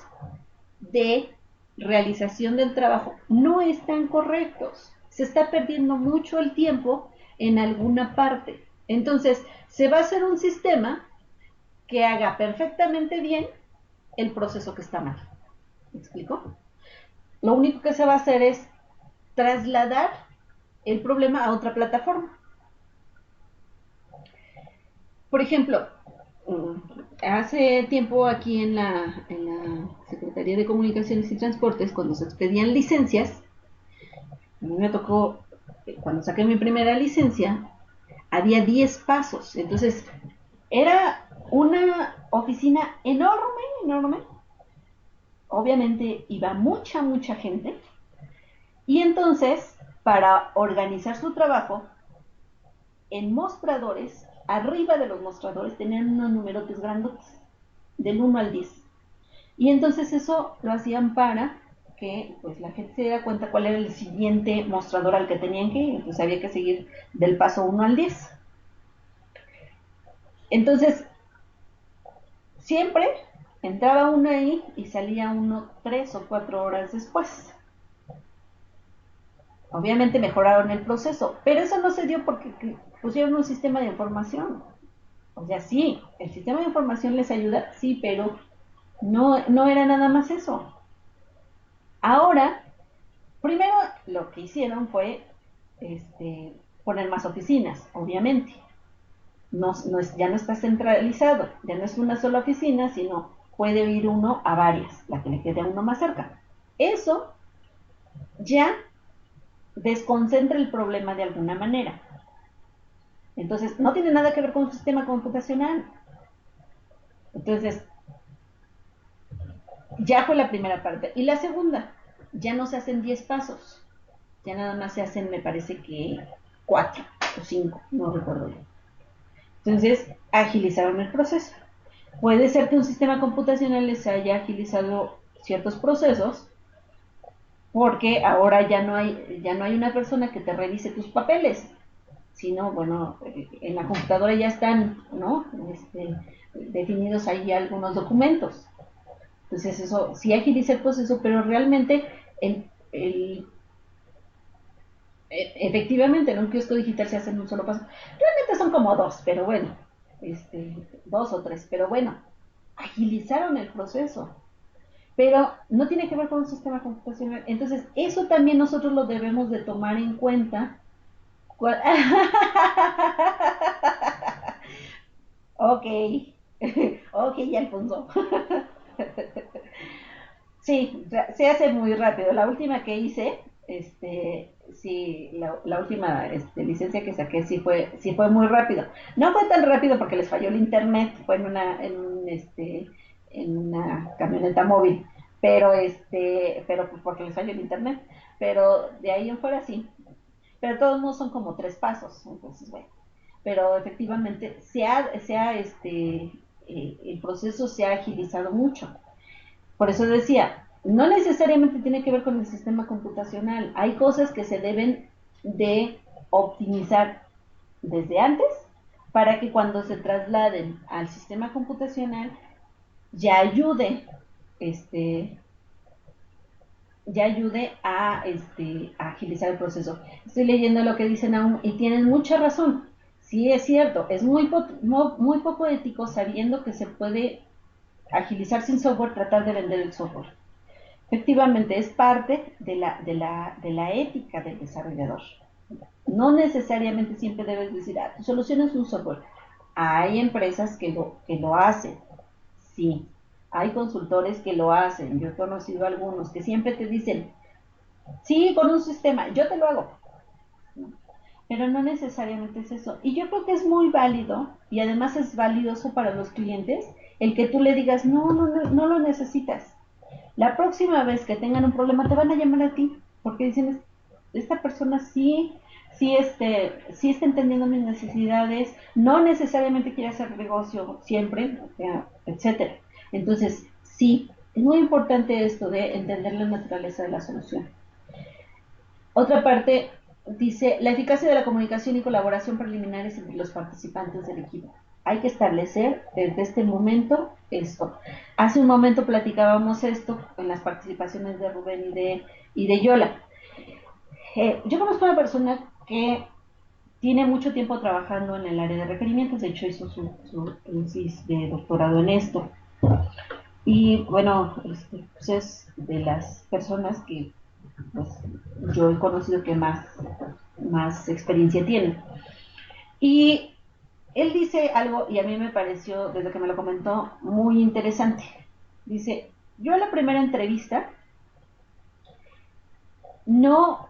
A: de realización del trabajo no están correctos. Se está perdiendo mucho el tiempo en alguna parte. Entonces, se va a hacer un sistema que haga perfectamente bien el proceso que está mal. ¿Me explico? Lo único que se va a hacer es trasladar el problema a otra plataforma. Por ejemplo, hace tiempo aquí en la Secretaría de Comunicaciones y Transportes, cuando se expedían licencias, a mí me tocó, cuando saqué mi primera licencia, había 10 pasos. Entonces, era una oficina enorme, enorme. Obviamente iba mucha gente. Y entonces, para organizar su trabajo, en mostradores, arriba de los mostradores, tenían unos numerotes grandotes, del 1 al 10. Y entonces eso lo hacían para que pues la gente se diera cuenta cuál era el siguiente mostrador al que tenían que ir. Entonces había que seguir del paso 1 al 10. Entonces, siempre entraba uno ahí y salía uno 3 o 4 horas después. Obviamente mejoraron el proceso, pero eso no se dio porque pusieron un sistema de información. O sea, sí, el sistema de información les ayuda, sí, pero no era nada más eso. Ahora, primero lo que hicieron fue poner más oficinas, obviamente. Ya no está centralizado, ya no es una sola oficina, sino puede ir uno a varias, la que le quede a uno más cerca. Eso ya desconcentra el problema de alguna manera. Entonces, no tiene nada que ver con un sistema computacional. Entonces, ya fue la primera parte. Y la segunda, ya no se hacen 10 pasos. Ya nada más se hacen, me parece que 4 o 5, no recuerdo bien. Entonces, agilizaron el proceso. Puede ser que un sistema computacional les haya agilizado ciertos procesos, porque ahora ya no hay una persona que te revise tus papeles, sino, bueno, en la computadora ya están, ¿no? Definidos ahí algunos documentos. Entonces eso sí agiliza el proceso, pero realmente efectivamente en un kiosco digital se hace en un solo paso. Realmente son como dos, pero bueno, 2 o 3, pero bueno, agilizaron el proceso. Pero no tiene que ver con un sistema computacional. Entonces, eso también nosotros lo debemos de tomar en cuenta. Ok, ok, Alfonso. Sí, se hace muy rápido. La última que hice, sí, la última licencia que saqué sí fue muy rápido. No fue tan rápido porque les falló el internet, fue en una camioneta móvil, pero porque les falló el internet. Pero de ahí en fuera sí. Pero todos modos son como 3 pasos, entonces bueno. Pero efectivamente el proceso se ha agilizado mucho. Por eso decía, no necesariamente tiene que ver con el sistema computacional. Hay cosas que se deben de optimizar desde antes para que cuando se trasladen al sistema computacional ya ayude, este, ya ayude a agilizar el proceso. Estoy leyendo lo que dicen aún y tienen mucha razón. Sí, es cierto, es muy poco ético sabiendo que se puede agilizar sin software, tratar de vender el software. Efectivamente, es parte de la ética del desarrollador. No necesariamente siempre debes decir, tu solución es un software. Hay empresas que lo hacen, sí. Hay consultores que lo hacen. Yo he conocido algunos que siempre te dicen, sí, con un sistema, yo te lo hago. Pero no necesariamente es eso. Y yo creo que es muy válido y además es valioso para los clientes el que tú le digas, no lo necesitas. La próxima vez que tengan un problema te van a llamar a ti, porque dicen, esta persona sí está entendiendo mis necesidades, no necesariamente quiere hacer negocio siempre, o sea, etcétera. Entonces, sí, es muy importante esto de entender la naturaleza de la solución. Otra parte dice, la eficacia de la comunicación y colaboración preliminares entre los participantes del equipo. Hay que establecer desde este momento esto. Hace un momento platicábamos esto en las participaciones de Rubén y de Yola. Yo conozco a una persona que tiene mucho tiempo trabajando en el área de requerimientos, de hecho hizo su tesis de doctorado en esto. Y bueno, pues es de las personas que pues, yo he conocido que más experiencia tiene. Y él dice algo, y a mí me pareció, desde que me lo comentó, muy interesante. Dice, yo a la primera entrevista, no,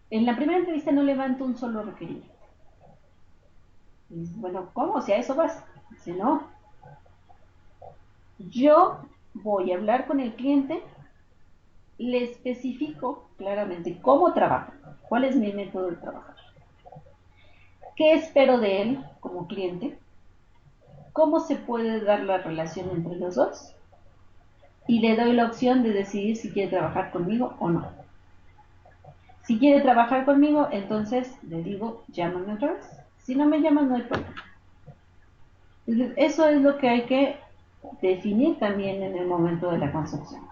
A: en la primera entrevista no levanto un solo requerimiento. Y dice, bueno, ¿cómo? Si a eso vas. Dice, no, yo voy a hablar con el cliente, le especifico claramente cómo trabajo, cuál es mi método de trabajar, qué espero de él como cliente, cómo se puede dar la relación entre los dos y le doy la opción de decidir si quiere trabajar conmigo o no. Si quiere trabajar conmigo, entonces le digo, llámame otra vez. Si no me llaman, no hay problema. Entonces, eso es lo que hay que definir también en el momento de la concepción.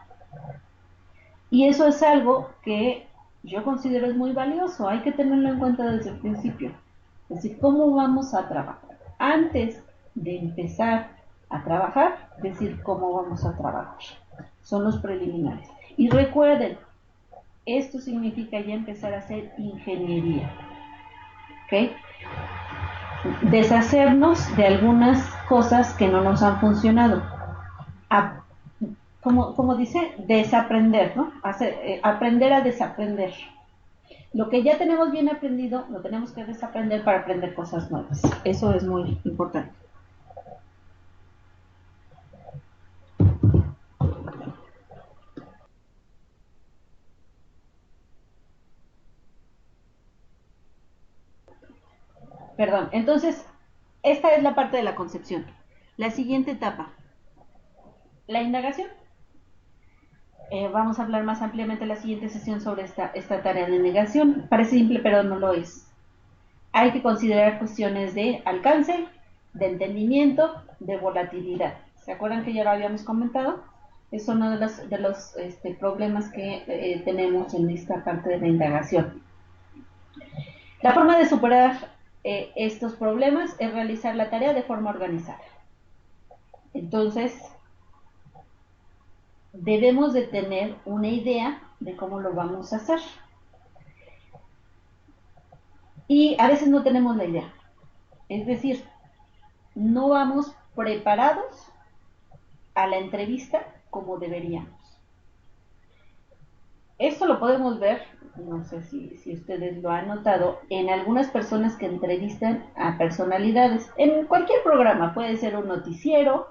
A: Y eso es algo que yo considero es muy valioso, hay que tenerlo en cuenta desde el principio. Es decir, ¿cómo vamos a trabajar? Antes de empezar a trabajar, decir cómo vamos a trabajar. Son los preliminares. Y recuerden, esto significa ya empezar a hacer ingeniería. ¿Ok? Deshacernos de algunas cosas que no nos han funcionado. A, como dice, desaprender, ¿no? Aprender a desaprender. Lo que ya tenemos bien aprendido, lo tenemos que desaprender para aprender cosas nuevas. Eso es muy importante. Perdón, entonces, esta es la parte de la concepción. La siguiente etapa, la indagación. Vamos a hablar más ampliamente en la siguiente sesión sobre esta tarea de indagación. Parece simple, pero no lo es. Hay que considerar cuestiones de alcance, de entendimiento, de volatilidad. ¿Se acuerdan que ya lo habíamos comentado? Es uno de los problemas que tenemos en esta parte de la indagación. La forma de superar estos problemas es realizar la tarea de forma organizada. Entonces, debemos de tener una idea de cómo lo vamos a hacer. Y a veces no tenemos la idea. Es decir, no vamos preparados a la entrevista como deberíamos. Esto lo podemos ver, no sé si ustedes lo han notado, en algunas personas que entrevistan a personalidades. En cualquier programa, puede ser un noticiero,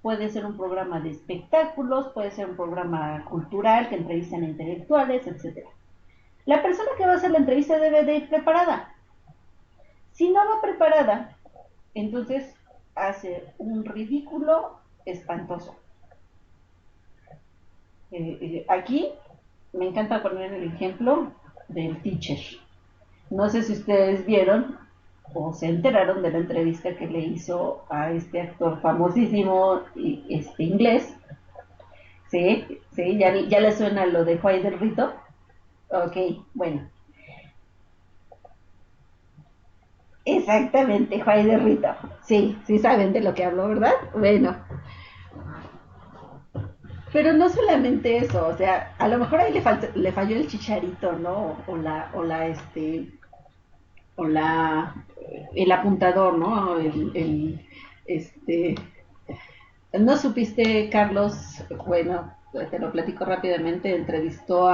A: puede ser un programa de espectáculos, puede ser un programa cultural que entrevistan a intelectuales, etc. La persona que va a hacer la entrevista debe de ir preparada. Si no va preparada, entonces hace un ridículo espantoso. Aquí me encanta poner el ejemplo del teacher. No sé si ustedes vieron o se enteraron de la entrevista que le hizo a este actor famosísimo inglés. Sí, sí, ya le suena lo de Juárez del Rito. Ok, bueno. Exactamente, Juárez del Rito. Sí, sí saben de lo que hablo, ¿verdad? Bueno, pero no solamente eso, o sea, a lo mejor ahí le falló el chicharito, ¿no? O el apuntador, ¿no? No supiste, Carlos, bueno, te lo platico rápidamente, entrevistó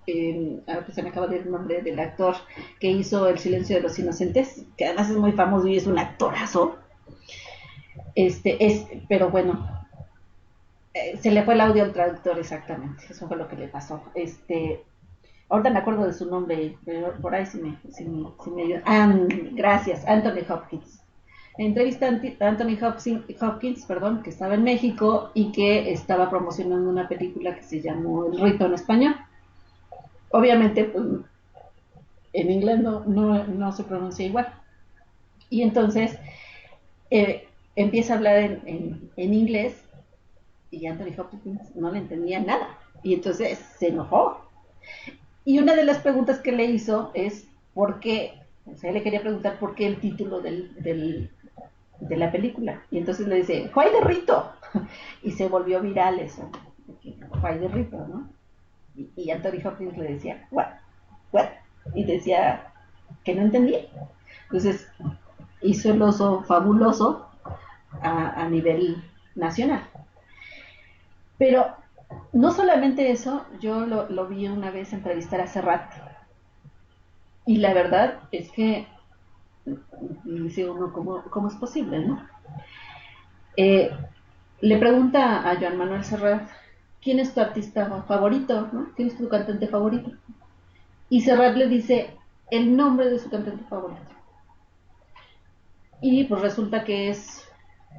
A: que se me acaba de ir el nombre del actor que hizo El silencio de los inocentes, que además es muy famoso y es un actorazo. Pero bueno, se le fue el audio al traductor exactamente, eso fue lo que le pasó. ahorita me acuerdo de su nombre, pero por ahí sí me ayuda. Gracias, Anthony Hopkins. Entrevista a Anthony Hopkins, perdón, que estaba en México y que estaba promocionando una película que se llamó El Rito en español. Obviamente, pues, en inglés no se pronuncia igual. Y entonces empieza a hablar en inglés y Anthony Hopkins no le entendía nada. Y entonces se enojó. Y una de las preguntas que le hizo es por qué, o sea, le quería preguntar por qué el título de la película. Y entonces le dice, Juay de Rito. Y se volvió viral eso, Juay de Rito, ¿no? Y Anthony Hopkins le decía, what? Y decía que no entendía. Entonces hizo el oso fabuloso a nivel nacional. Pero no solamente eso, yo lo vi una vez entrevistar a Serrat. Y la verdad es que dice uno, ¿cómo es posible, no? Eh, Le pregunta a Joan Manuel Serrat, ¿quién es tu artista favorito, no? ¿Quién es tu cantante favorito? Y Serrat le dice el nombre de su cantante favorito. Y pues resulta que es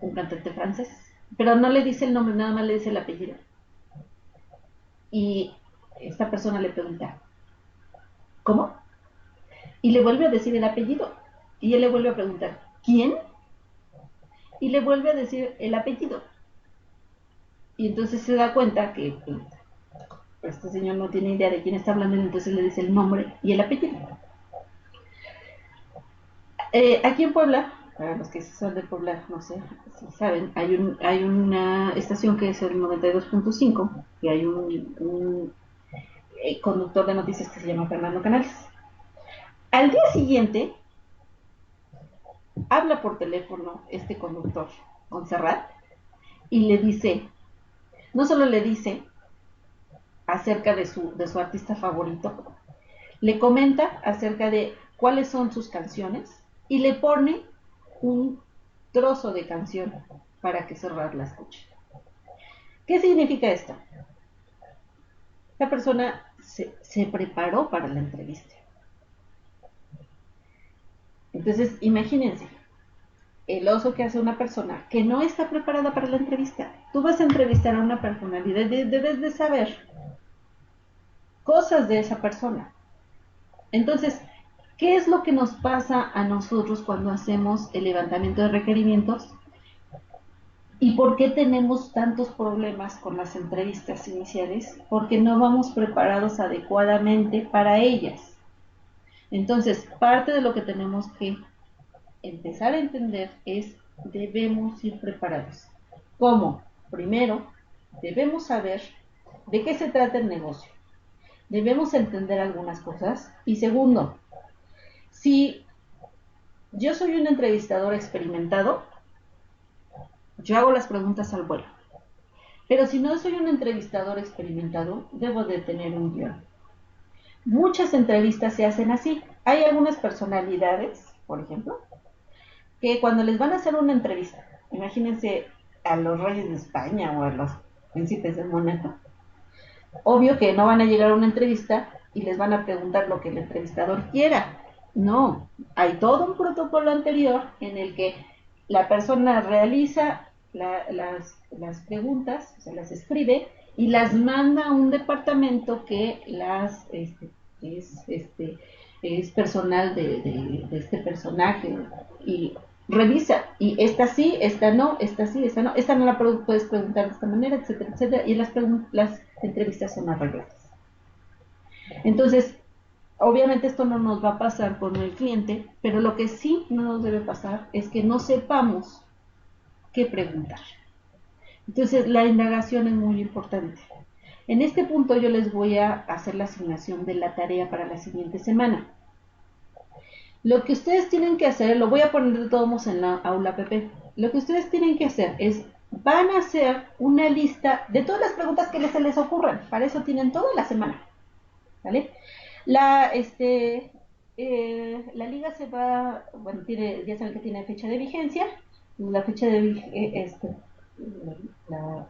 A: un cantante francés. Pero no le dice el nombre, nada más le dice el apellido. Y esta persona le pregunta, ¿cómo? Y le vuelve a decir el apellido. Y él le vuelve a preguntar, ¿quién? Y le vuelve a decir el apellido. Y entonces se da cuenta que este señor no tiene idea de quién está hablando, y entonces le dice el nombre y el apellido. Aquí en Puebla, para los que son de Puebla, no sé si saben, hay una estación que es el 92.5 y hay un conductor de noticias que se llama Fernando Canales. Al día siguiente, habla por teléfono este conductor con Serrat y le dice, no solo le dice acerca de su artista favorito, le comenta acerca de cuáles son sus canciones y le pone un trozo de canción para que Serrat la escuche. ¿Qué significa esto? La persona se preparó para la entrevista. Entonces, imagínense, el oso que hace una persona que no está preparada para la entrevista. Tú vas a entrevistar a una persona y debes de saber cosas de esa persona. Entonces, ¿qué es lo que nos pasa a nosotros cuando hacemos el levantamiento de requerimientos? ¿Y por qué tenemos tantos problemas con las entrevistas iniciales? Porque no vamos preparados adecuadamente para ellas. Entonces, parte de lo que tenemos que empezar a entender es, debemos ir preparados. ¿Cómo? Primero, debemos saber de qué se trata el negocio. Debemos entender algunas cosas. Y segundo, si yo soy un entrevistador experimentado, yo hago las preguntas al vuelo. Pero si no soy un entrevistador experimentado, debo de tener un guión. Muchas entrevistas se hacen así. Hay algunas personalidades, por ejemplo, que cuando les van a hacer una entrevista, imagínense a los reyes de España o a los príncipes del Mónaco, obvio que no van a llegar a una entrevista y les van a preguntar lo que el entrevistador quiera. No, hay todo un protocolo anterior en el que la persona realiza las preguntas, o sea, las escribe y las manda a un departamento que es personal de este personaje y revisa, y esta sí, esta no, esta no la puedes preguntar de esta manera, etcétera, etcétera, y las entrevistas son arregladas. Entonces, obviamente esto no nos va a pasar con el cliente, pero lo que sí no nos debe pasar es que no sepamos qué preguntar. Entonces, la indagación es muy importante. En este punto yo les voy a hacer la asignación de la tarea para la siguiente semana. Lo que ustedes tienen que hacer, lo voy a poner de todos modos en la aula PP, lo que ustedes tienen que hacer es, van a hacer una lista de todas las preguntas que se les ocurran, para eso tienen toda la semana, ¿vale? La liga se va, bueno, ya saben que tiene fecha de vigencia, la fecha de la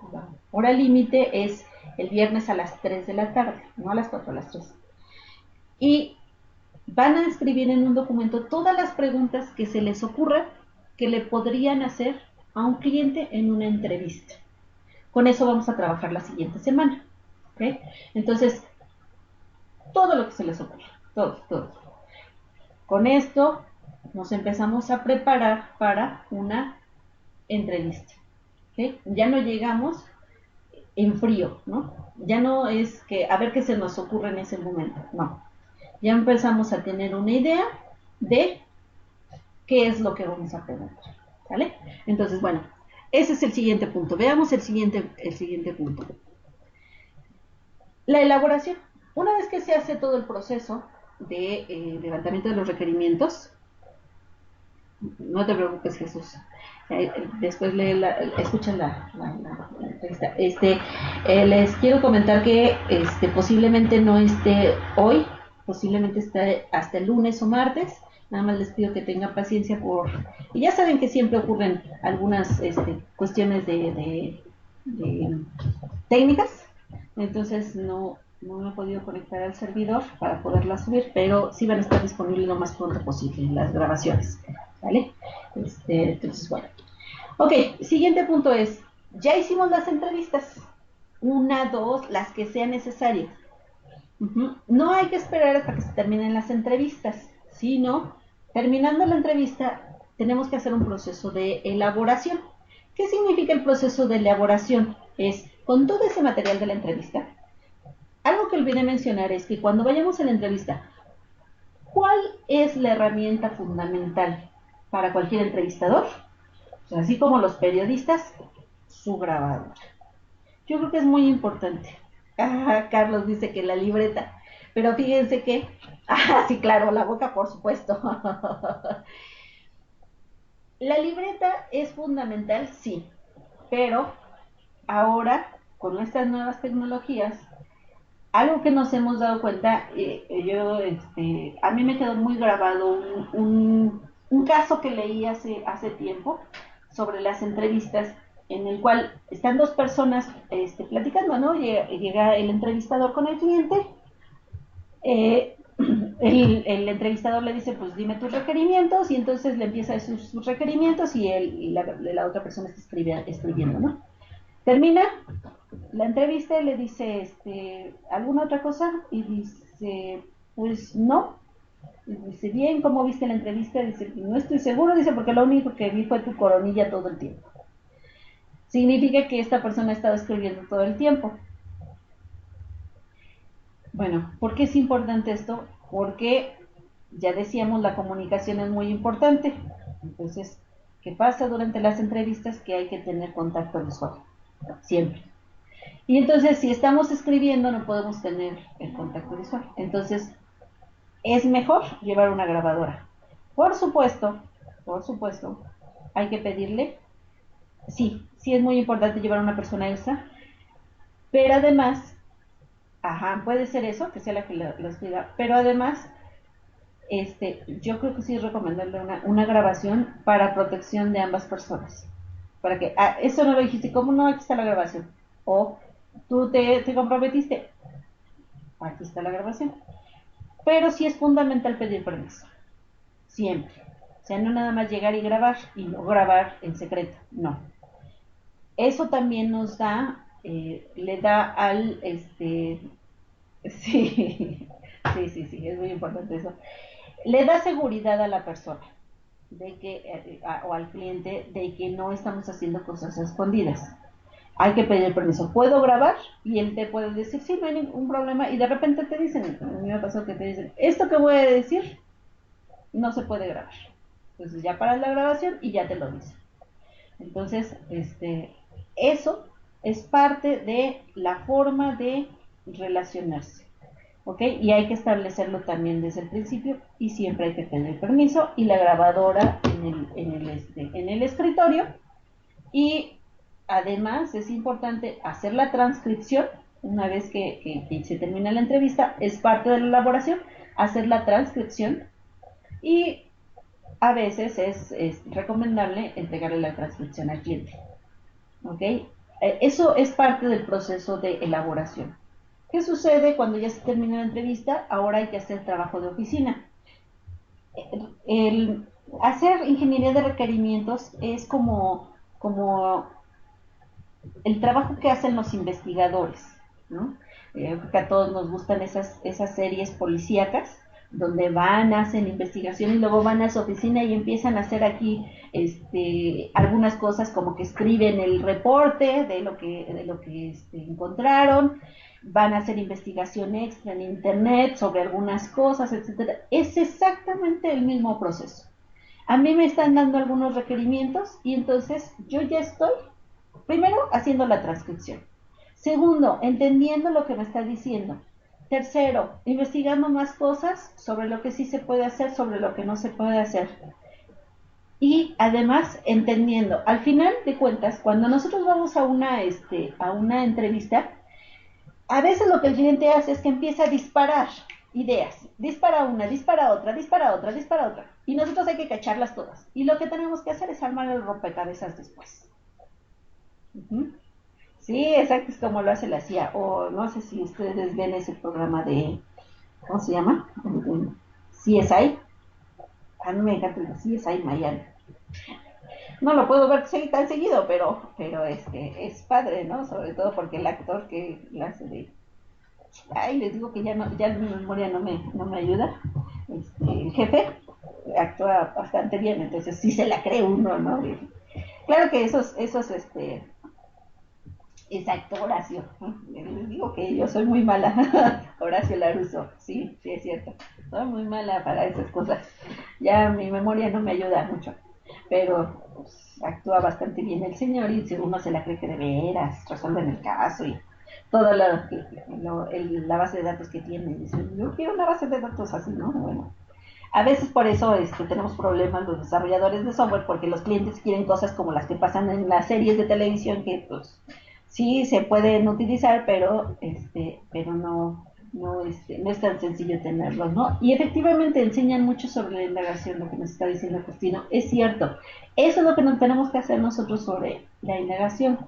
A: hora límite es el viernes a las 3 de la tarde, no a las 4, a las 3. y van a escribir en un documento todas las preguntas que se les ocurra que le podrían hacer a un cliente en una entrevista. Con eso vamos a trabajar la siguiente semana. ¿Okay? Entonces, todo lo que se les ocurra, todo. Con esto nos empezamos a preparar para una entrevista. ¿Okay? Ya no llegamos en frío, ¿no? Ya no es que a ver qué se nos ocurre en ese momento, no. Ya empezamos a tener una idea de qué es lo que vamos a preguntar, ¿vale? Entonces, bueno, ese es el siguiente punto. Veamos el siguiente punto. La elaboración. Una vez que se hace todo el proceso de levantamiento de los requerimientos, no te preocupes, Jesús. Después escuchan la entrevista. Les quiero comentar que posiblemente no esté hoy, posiblemente esté hasta el lunes o martes. Nada más les pido que tengan paciencia y ya saben que siempre ocurren algunas cuestiones de técnicas, entonces no me he podido conectar al servidor para poderla subir, pero sí van a estar disponibles lo más pronto posible las grabaciones, ¿vale? Entonces, bueno. Ok, siguiente punto es, ya hicimos las entrevistas, 1, 2, las que sean necesarias. No hay que esperar hasta que se terminen las entrevistas, sino, terminando la entrevista, tenemos que hacer un proceso de elaboración. ¿Qué significa el proceso de elaboración? Es, con todo ese material de la entrevista, algo que olvidé mencionar es que cuando vayamos a la entrevista, ¿cuál es la herramienta fundamental para cualquier entrevistador? O sea, así como los periodistas, su grabadora. Yo creo que es muy importante. Carlos dice que la libreta, pero fíjense que, sí, claro, la boca, por supuesto. La libreta es fundamental, sí, pero ahora, con estas nuevas tecnologías, algo que nos hemos dado cuenta, a mí me quedó muy grabado un caso que leí hace tiempo sobre las entrevistas, en el cual están dos personas platicando, ¿no? Llega el entrevistador con el cliente, eh, el entrevistador le dice, pues dime tus requerimientos, y entonces le empieza a decir sus requerimientos y la otra persona está escribiendo, ¿no? Termina la entrevista y le dice, ¿alguna otra cosa? Y dice, pues no. Y dice, bien, ¿cómo viste la entrevista? Dice, no estoy seguro, dice, porque lo único que vi fue tu coronilla todo el tiempo. Significa que esta persona ha estado escribiendo todo el tiempo. Bueno, ¿por qué es importante esto? Porque ya decíamos, la comunicación es muy importante. Entonces, ¿qué pasa durante las entrevistas? Que hay que tener contacto visual, siempre. Y entonces, si estamos escribiendo, no podemos tener el contacto visual. Entonces, es mejor llevar una grabadora. Por supuesto, hay que pedirle, sí es muy importante llevar una persona extra, pero además, puede ser eso, que sea la que lo escriba, pero además, yo creo que sí es recomendable una grabación para protección de ambas personas. Para que, eso no lo dijiste, ¿cómo no? Aquí está la grabación. O tú te comprometiste, aquí está la grabación. Pero sí es fundamental pedir permiso, siempre. O sea, no nada más llegar y grabar y no grabar en secreto, no. Eso también nos da, le da al, sí, sí, es muy importante eso. Le da seguridad a la persona de que, o al cliente, de que no estamos haciendo cosas escondidas. Hay que pedir permiso. ¿Puedo grabar? Y él te puede decir, sí, no hay ningún problema. Y de repente te dicen, a mí me ha pasado que te dicen, esto que voy a decir no se puede grabar. Entonces ya paras la grabación y ya te lo dicen. Entonces, eso es parte de la forma de relacionarse. ¿Ok? Y hay que establecerlo también desde el principio y siempre hay que tener permiso y la grabadora en el escritorio. Y además es importante hacer la transcripción una vez que se termina la entrevista, es parte de la elaboración, hacer la transcripción y a veces es recomendable entregarle la transcripción al cliente. ¿Ok? Eso es parte del proceso de elaboración. ¿Qué sucede cuando ya se termina la entrevista? Ahora hay que hacer trabajo de oficina. El hacer ingeniería de requerimientos es como el trabajo que hacen los investigadores, ¿no? Que a todos nos gustan esas series policíacas, donde van, hacen investigación y luego van a su oficina y empiezan a hacer aquí algunas cosas como que escriben el reporte de lo que encontraron, van a hacer investigación extra en internet sobre algunas cosas, etcétera. Es exactamente el mismo proceso. A mí me están dando algunos requerimientos y entonces yo ya estoy, primero, haciendo la transcripción. Segundo, entendiendo lo que me está diciendo. Tercero, investigando más cosas sobre lo que sí se puede hacer, sobre lo que no se puede hacer. Y además, entendiendo. Al final de cuentas, cuando nosotros vamos a una entrevista, a veces lo que el cliente hace es que empieza a disparar ideas. Dispara una, dispara otra, dispara otra, dispara otra. Y nosotros hay que cacharlas todas. Y lo que tenemos que hacer es armar el rompecabezas después. Uh-huh. Sí, exacto, es como lo hace la CIA. O no sé si ustedes ven ese programa de, ¿cómo se llama? CSI. A mí me encanta el CSI Miami. No lo puedo ver tan seguido, pero es padre, ¿no? Sobre todo porque el actor que lo hace de... Ay, les digo que ya no, ya mi memoria no me ayuda. El jefe actúa bastante bien, entonces sí se la cree uno, ¿no? Claro que exacto, Horacio. Les digo que yo soy muy mala. Horacio Laruso, sí, sí es cierto. Soy muy mala para esas cosas. Ya mi memoria no me ayuda mucho. Pero pues, actúa bastante bien el señor y si uno se la cree que de veras resuelven el caso y toda la base de datos que tiene. Dice, yo quiero una base de datos así, ¿no? Bueno, a veces por eso tenemos problemas los desarrolladores de software, porque los clientes quieren cosas como las que pasan en las series de televisión, que pues sí se pueden utilizar, pero no es tan sencillo tenerlos, ¿no? Y efectivamente enseñan mucho sobre la indagación, lo que nos está diciendo Justino. Es cierto, eso es lo que nos tenemos que hacer nosotros sobre la indagación,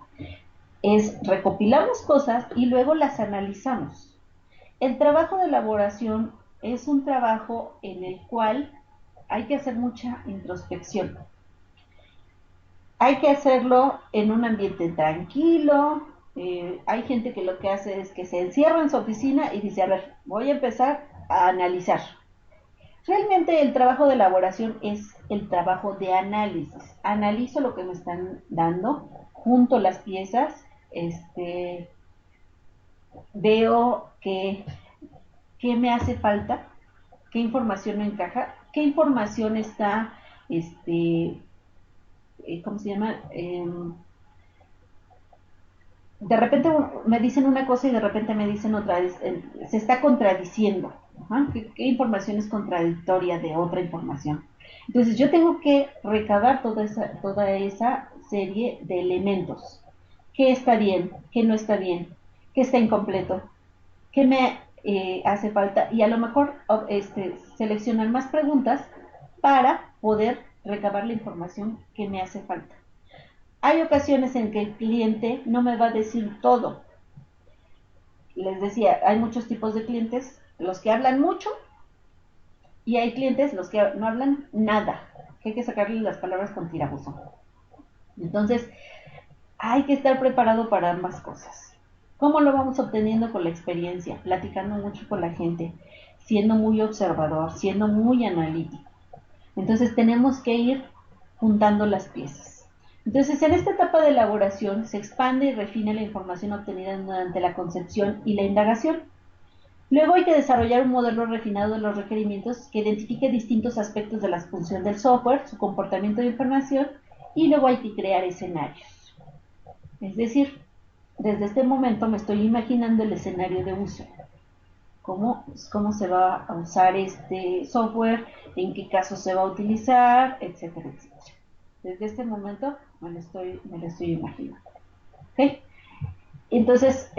A: es recopilamos cosas y luego las analizamos. El trabajo de elaboración es un trabajo en el cual hay que hacer mucha introspección. Hay que hacerlo en un ambiente tranquilo. Hay gente que lo que hace es que se encierra en su oficina y dice, a ver, voy a empezar a analizar. Realmente el trabajo de elaboración es el trabajo de análisis. Analizo lo que me están dando, junto las piezas, veo qué me hace falta, qué información no encaja, qué información está, ¿cómo se llama? De repente me dicen una cosa y de repente me dicen otra, se está contradiciendo. ¿Qué información es contradictoria de otra información? Entonces yo tengo que recabar toda esa serie de elementos. ¿Qué está bien? ¿Qué no está bien? ¿Qué está incompleto? ¿Qué me hace falta? Y a lo mejor seleccionar más preguntas para poder recabar la información que me hace falta. Hay ocasiones en que el cliente no me va a decir todo. Les decía, hay muchos tipos de clientes, los que hablan mucho y hay clientes los que no hablan nada, que hay que sacarle las palabras con tirabuzo. Entonces, hay que estar preparado para ambas cosas. ¿Cómo lo vamos obteniendo? Con la experiencia, platicando mucho con la gente, siendo muy observador, siendo muy analítico. Entonces tenemos que ir juntando las piezas. Entonces, en esta etapa de elaboración se expande y refina la información obtenida durante la concepción y la indagación. Luego hay que desarrollar un modelo refinado de los requerimientos que identifique distintos aspectos de la función del software, su comportamiento de información, y luego hay que crear escenarios. Es decir, desde este momento me estoy imaginando el escenario de uso. Cómo se va a usar este software, en qué casos se va a utilizar, etcétera, etcétera. Desde este momento me lo estoy imaginando. ¿Okay? Entonces,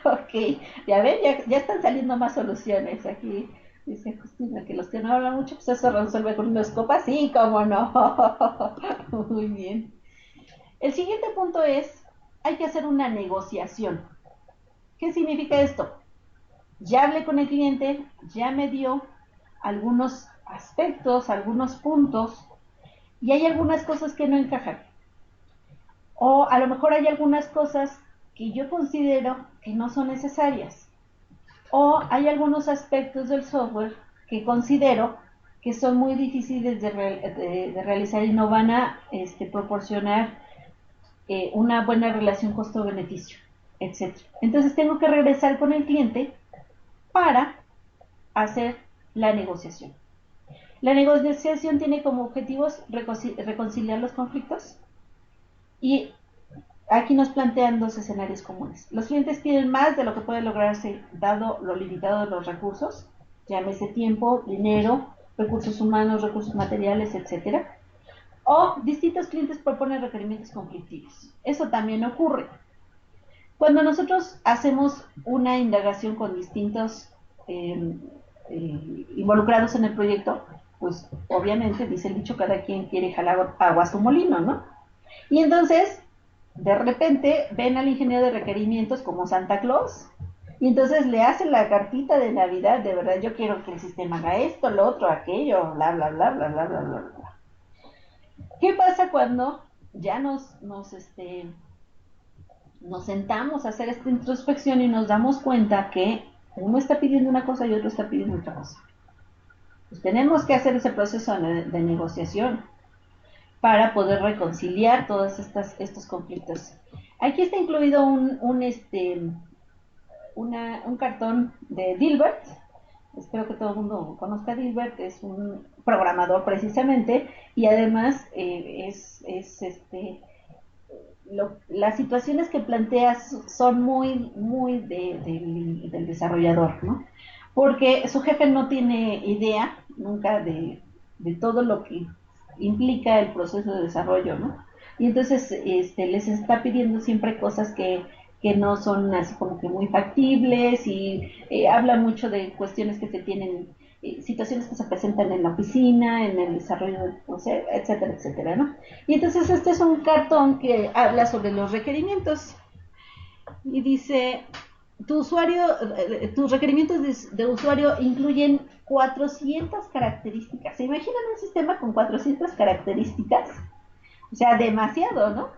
A: ok, ya ven, ya están saliendo más soluciones aquí. Dice Justina que los que no hablan mucho, pues eso resuelve con unas copas. Sí, cómo no. Muy bien. El siguiente punto es, hay que hacer una negociación. ¿Qué significa esto? Ya hablé con el cliente, ya me dio algunos aspectos, algunos puntos, y hay algunas cosas que no encajan. O a lo mejor hay algunas cosas que yo considero que no son necesarias. O hay algunos aspectos del software que considero que son muy difíciles de realizar y no van a proporcionar una buena relación costo-beneficio, etc. Entonces tengo que regresar con el cliente para hacer la negociación. La negociación tiene como objetivos reconciliar los conflictos y aquí nos plantean dos escenarios comunes. Los clientes quieren más de lo que puede lograrse dado lo limitado de los recursos, llámese tiempo, dinero, recursos humanos, recursos materiales, etcétera. O distintos clientes proponen requerimientos conflictivos. Eso también ocurre. Cuando nosotros hacemos una indagación con distintos eh, involucrados en el proyecto, pues obviamente, dice el dicho, cada quien quiere jalar agua a su molino, ¿no? Y entonces, de repente, ven al ingeniero de requerimientos como Santa Claus, y entonces le hacen la cartita de Navidad, de verdad, yo quiero que el sistema haga esto, lo otro, aquello, bla, bla, bla, bla, bla, bla, bla, bla. ¿Qué pasa cuando ya nos sentamos a hacer esta introspección y nos damos cuenta que uno está pidiendo una cosa y otro está pidiendo otra cosa? Pues tenemos que hacer ese proceso de negociación para poder reconciliar todos estos conflictos. Aquí está incluido un cartón de Dilbert. Espero que todo el mundo conozca a Dilbert. Es un programador precisamente y además las situaciones que planteas son muy del desarrollador, ¿no? Porque su jefe no tiene idea nunca de todo lo que implica el proceso de desarrollo, ¿no? Y entonces les está pidiendo siempre cosas que no son así como que muy factibles y habla mucho de cuestiones que se tienen, situaciones que se presentan en la oficina, en el desarrollo del proceso, etcétera, etcétera, ¿no? Y entonces este es un cartón que habla sobre los requerimientos y dice, tus requerimientos de usuario incluyen 400 características. ¿Se imaginan un sistema con 400 características? O sea, demasiado, ¿no?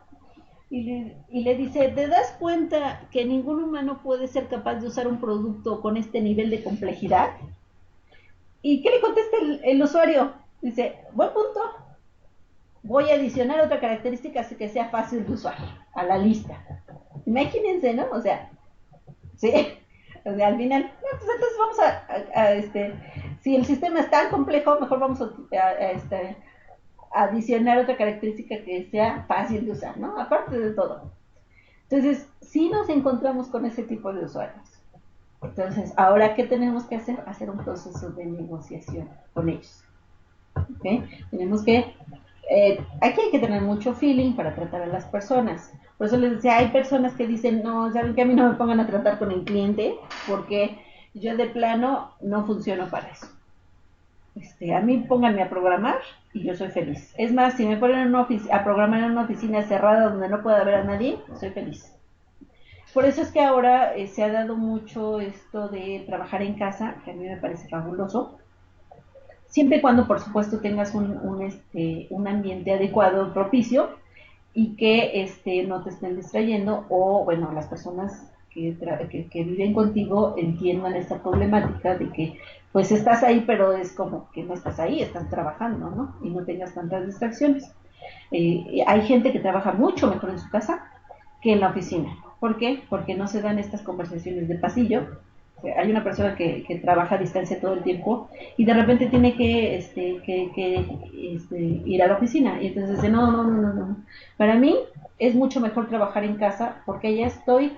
A: Y le dice, ¿te das cuenta que ningún humano puede ser capaz de usar un producto con este nivel de complejidad? ¿Y qué le contesta el usuario? Dice, buen punto, voy a adicionar otra característica que sea fácil de usar a la lista. Imagínense, ¿no? O sea, sí, o sea, al final, no, pues entonces vamos si el sistema es tan complejo, mejor vamos a adicionar otra característica que sea fácil de usar, ¿no? Aparte de todo. Entonces, sí nos encontramos con ese tipo de usuarios. Entonces, ahora, ¿qué tenemos que hacer? Hacer un proceso de negociación con ellos. ¿Okay? Tenemos que aquí hay que tener mucho feeling para tratar a las personas. Por eso les decía, hay personas que dicen, no, saben que a mí no me pongan a tratar con el cliente porque yo de plano no funciono para eso. A mí pónganme a programar y yo soy feliz. Es más, si me ponen a programar en una oficina cerrada donde no pueda ver a nadie, soy feliz. Por eso es que ahora se ha dado mucho esto de trabajar en casa, que a mí me parece fabuloso, siempre y cuando, por supuesto, tengas un ambiente adecuado, propicio, y que no te estén distrayendo, o, bueno, las personas que viven contigo entiendan esta problemática de que, pues, estás ahí, pero es como que no estás ahí, estás trabajando, ¿no? Y no tengas tantas distracciones. Hay gente que trabaja mucho mejor en su casa que en la oficina. ¿Por qué? Porque no se dan estas conversaciones de pasillo. Hay una persona que trabaja a distancia todo el tiempo y de repente tiene que ir a la oficina y entonces dice, no, no, no, no, no. Para mí es mucho mejor trabajar en casa porque ya estoy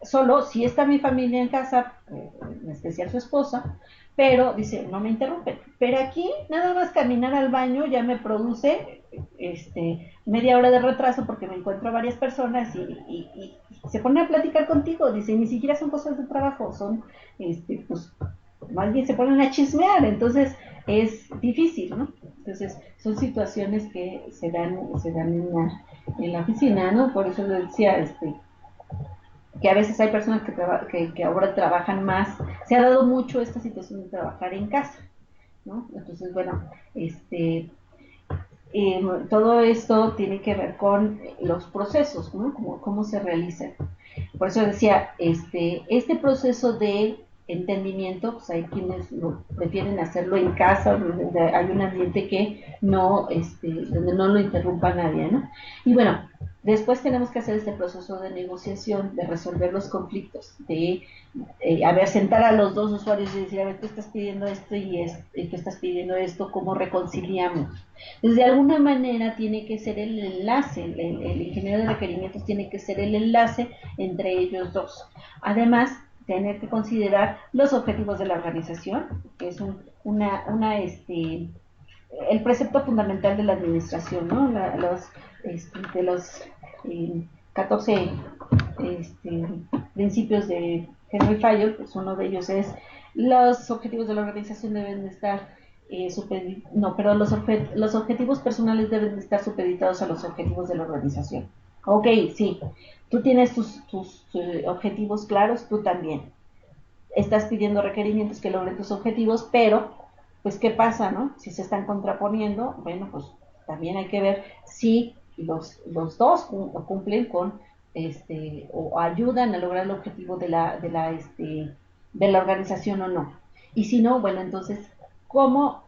A: solo, si está mi familia en casa, en especial su esposa, pero dice, no me interrumpen. Pero aquí nada más caminar al baño ya me produce media hora de retraso porque me encuentro a varias personas y se ponen a platicar contigo, dice, ni siquiera son cosas de trabajo, son, pues, más bien se ponen a chismear, entonces es difícil, ¿no? Entonces, son situaciones que se dan en la oficina, ¿no? Por eso decía, que a veces hay personas que ahora trabajan más, se ha dado mucho esta situación de trabajar en casa, ¿no? Entonces, bueno, este, todo esto tiene que ver con los procesos, ¿no? Cómo se realizan. Por eso decía, este proceso de entendimiento, pues hay quienes prefieren hacerlo en casa, donde hay un ambiente que no, donde no lo interrumpa nadie, ¿no? Y bueno, después tenemos que hacer este proceso de negociación, de resolver los conflictos, de a ver, sentar a los dos usuarios y decir, a ver, tú estás pidiendo esto y tú estás pidiendo esto, ¿cómo reconciliamos? Entonces, de alguna manera tiene que ser el enlace, el ingeniero de requerimientos tiene que ser el enlace entre ellos dos. Además, tener que considerar los objetivos de la organización, que es el precepto fundamental de la administración, ¿no? De los 14 este, principios de Henry Fayol, pues uno de ellos es los objetivos de la organización deben de estar no, pero los objetivos personales deben de estar supeditados a los objetivos de la organización. Ok, sí, tú tienes tus objetivos claros, tú también. Estás pidiendo requerimientos que logren tus objetivos, pero, pues, ¿qué pasa, no? Si se están contraponiendo, bueno, pues también hay que ver si los dos cumplen con, o ayudan a lograr el objetivo de la organización o no. Y si no, bueno, entonces, ¿cómo,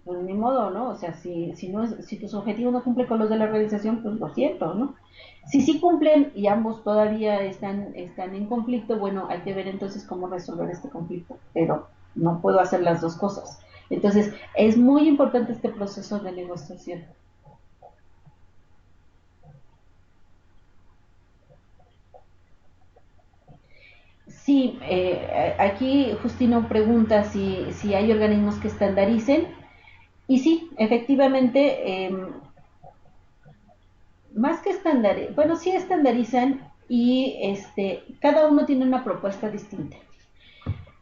A: pues ni modo, ¿no? O sea, si tus objetivos no cumplen con los de la organización, pues lo siento, ¿no? Si sí cumplen y ambos todavía están en conflicto, bueno, hay que ver entonces cómo resolver este conflicto, pero no puedo hacer las dos cosas. Entonces, es muy importante este proceso de negociación. Sí, aquí Justino pregunta si hay organismos que estandaricen, y sí, efectivamente, más que estandarizar, bueno, sí estandarizan y cada uno tiene una propuesta distinta.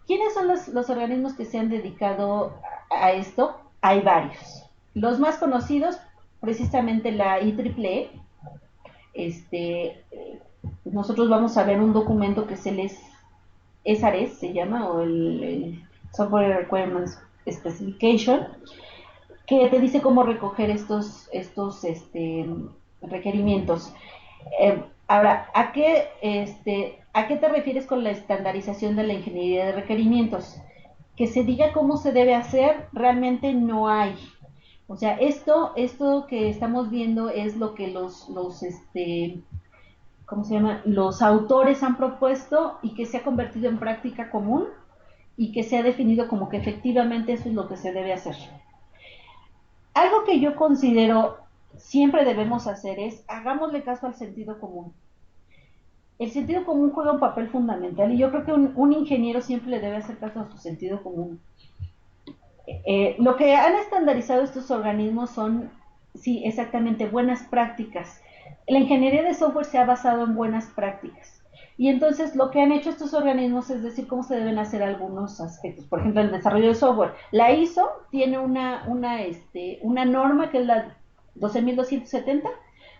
A: ¿Quiénes son los organismos que se han dedicado a esto? Hay varios. Los más conocidos, precisamente la IEEE, nosotros vamos a ver un documento que se les SRS, se llama, o el Software Requirements Specification, que te dice cómo recoger estos requerimientos. Ahora, ¿a qué te refieres con la estandarización de la ingeniería de requerimientos? Que se diga cómo se debe hacer, realmente no hay. O sea, esto que estamos viendo es lo que ¿cómo se llama? Los autores han propuesto y que se ha convertido en práctica común y que se ha definido como que efectivamente eso es lo que se debe hacer. Algo que yo considero siempre debemos hacer es hagámosle caso al sentido común. El sentido común juega un papel fundamental y yo creo que un ingeniero siempre le debe hacer caso a su sentido común. Lo que han estandarizado estos organismos son, sí, exactamente, buenas prácticas. La ingeniería de software se ha basado en buenas prácticas. Y entonces lo que han hecho estos organismos es decir cómo se deben hacer algunos aspectos. Por ejemplo, el desarrollo de software. La ISO tiene una norma que es la 12270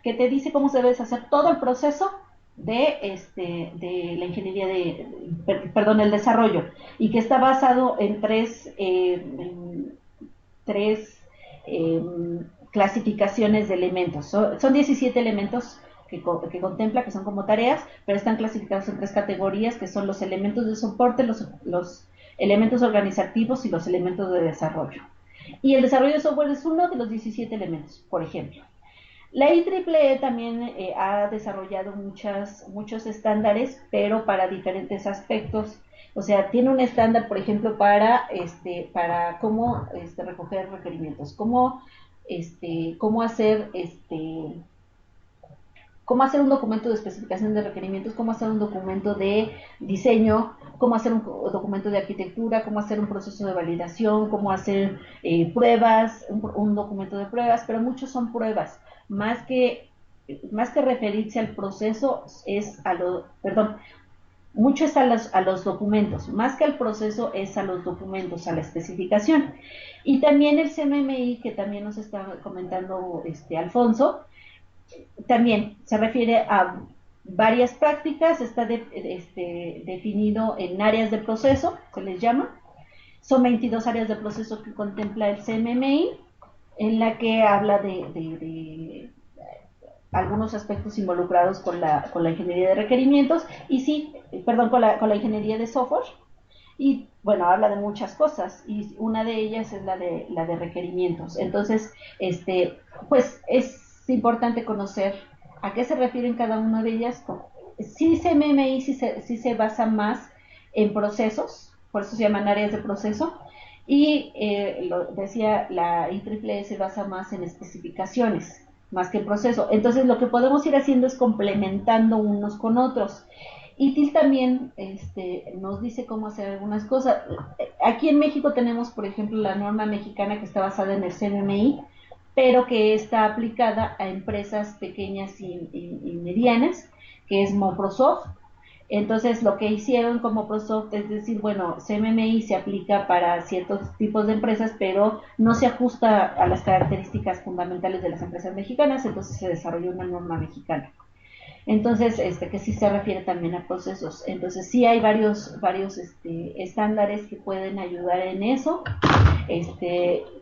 A: que te dice cómo se debe hacer todo el proceso de la ingeniería perdón, el desarrollo, y que está basado en tres eh, clasificaciones de elementos. Son 17 elementos que contempla, que son como tareas, pero están clasificados en tres categorías, que son los elementos de soporte, los elementos organizativos y los elementos de desarrollo. Y el desarrollo de software es uno de los 17 elementos, por ejemplo. La IEEE también ha desarrollado muchos estándares, pero para diferentes aspectos. O sea, tiene un estándar, por ejemplo, para cómo recoger requerimientos, cómo hacer un documento de especificación de requerimientos, cómo hacer un documento de diseño, cómo hacer un documento de arquitectura, cómo hacer un proceso de validación, cómo hacer pruebas, un documento de pruebas, pero muchos son pruebas, más que referirse al proceso es perdón, mucho es a los documentos, más que al proceso es a los documentos, a la especificación. Y también el CMMI, que también nos está comentando Alfonso, también se refiere a varias prácticas, está definido en áreas de proceso, se les llama. Son 22 áreas de proceso que contempla el CMMI, en la que habla de algunos aspectos involucrados con la ingeniería de requerimientos y sí, perdón, con la ingeniería de software. Y bueno, habla de muchas cosas y una de ellas es la de requerimientos. Entonces, pues es importante conocer a qué se refieren cada una de ellas. Sí, CMMI sí se basa más en procesos, por eso se llaman áreas de proceso, y lo decía, la IEEE se basa más en especificaciones, más que en proceso. Entonces, lo que podemos ir haciendo es complementando unos con otros. ITIL también nos dice cómo hacer algunas cosas. Aquí en México tenemos, por ejemplo, la norma mexicana que está basada en el CMMI, pero que está aplicada a empresas pequeñas y medianas, que es Moprosoft. Entonces, lo que hicieron como Microsoft es decir, bueno, CMMI se aplica para ciertos tipos de empresas, pero no se ajusta a las características fundamentales de las empresas mexicanas, entonces se desarrolló una norma mexicana. Entonces, que sí se refiere también a procesos. Entonces, sí hay varios estándares que pueden ayudar en eso.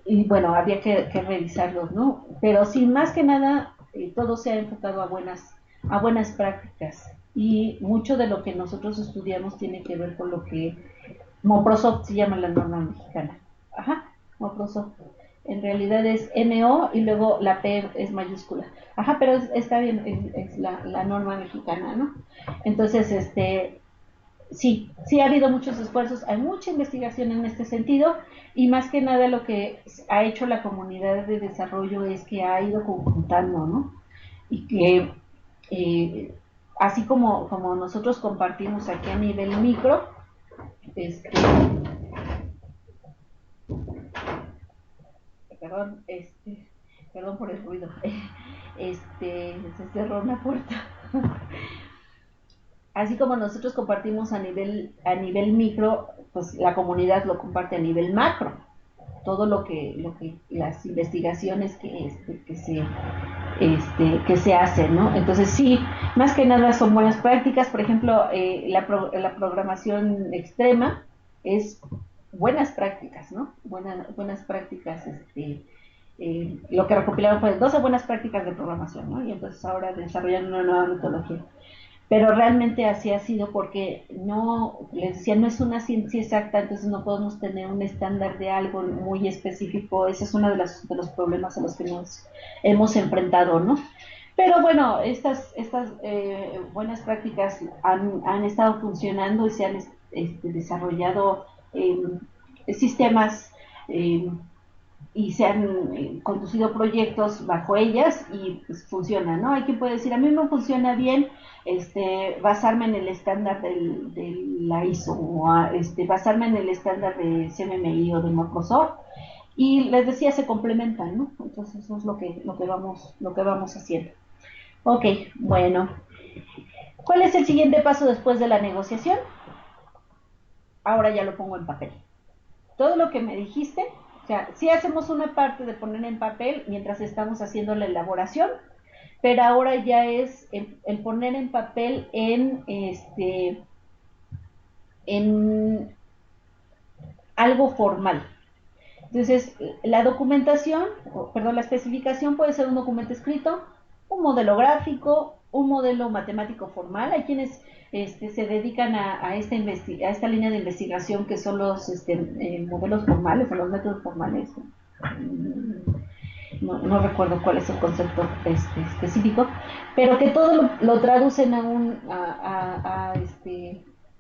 A: Y bueno, habría que revisarlos, ¿no? Pero sí, más que nada, todo se ha enfocado a buenas prácticas. Y mucho de lo que nosotros estudiamos tiene que ver con lo que Microsoft se llama la norma mexicana. Ajá, Microsoft. En realidad es MO y luego la P es mayúscula. Ajá, pero está bien, es la norma mexicana, ¿no? Entonces, sí, sí ha habido muchos esfuerzos, hay mucha investigación en este sentido y más que nada lo que ha hecho la comunidad de desarrollo es que ha ido conjuntando, ¿no? Y que eh, así como nosotros compartimos aquí a nivel micro, este, perdón, perdón por el ruido, se cerró una puerta. Así como nosotros compartimos a nivel micro, pues la comunidad lo comparte a nivel macro. Todo lo que las investigaciones que se hacen, ¿no? Entonces sí, más que nada son buenas prácticas. Por ejemplo, la programación extrema es buenas prácticas, ¿no? Buenas prácticas, lo que recopilaron fue 12 buenas prácticas de programación, ¿no? Y entonces ahora desarrollan una nueva metodología, pero realmente así ha sido porque no, les decía, no es una ciencia exacta, entonces no podemos tener un estándar de algo muy específico. Ese es uno de los problemas a los que nos hemos enfrentado, ¿no? Pero bueno, estas buenas prácticas han estado funcionando y se han desarrollado sistemas eh, y se han conducido proyectos bajo ellas y pues funciona, ¿no? Hay quien puede decir, a mí no funciona bien basarme en el estándar de la ISO o basarme en el estándar de CMMI o de Microsoft y les decía, se complementan, ¿no? Entonces eso es lo que vamos haciendo. Ok, bueno. ¿Cuál es el siguiente paso después de la negociación? Ahora ya lo pongo en papel. Todo lo que me dijiste, o sea, sí hacemos una parte de poner en papel mientras estamos haciendo la elaboración, pero ahora ya es el poner en papel en algo formal. Entonces, la documentación, perdón, la especificación puede ser un documento escrito, un modelo gráfico, un modelo matemático formal. Hay quienes se dedican a esta línea de investigación que son los modelos formales o los métodos formales. No recuerdo cuál es el concepto específico, pero que todo lo traducen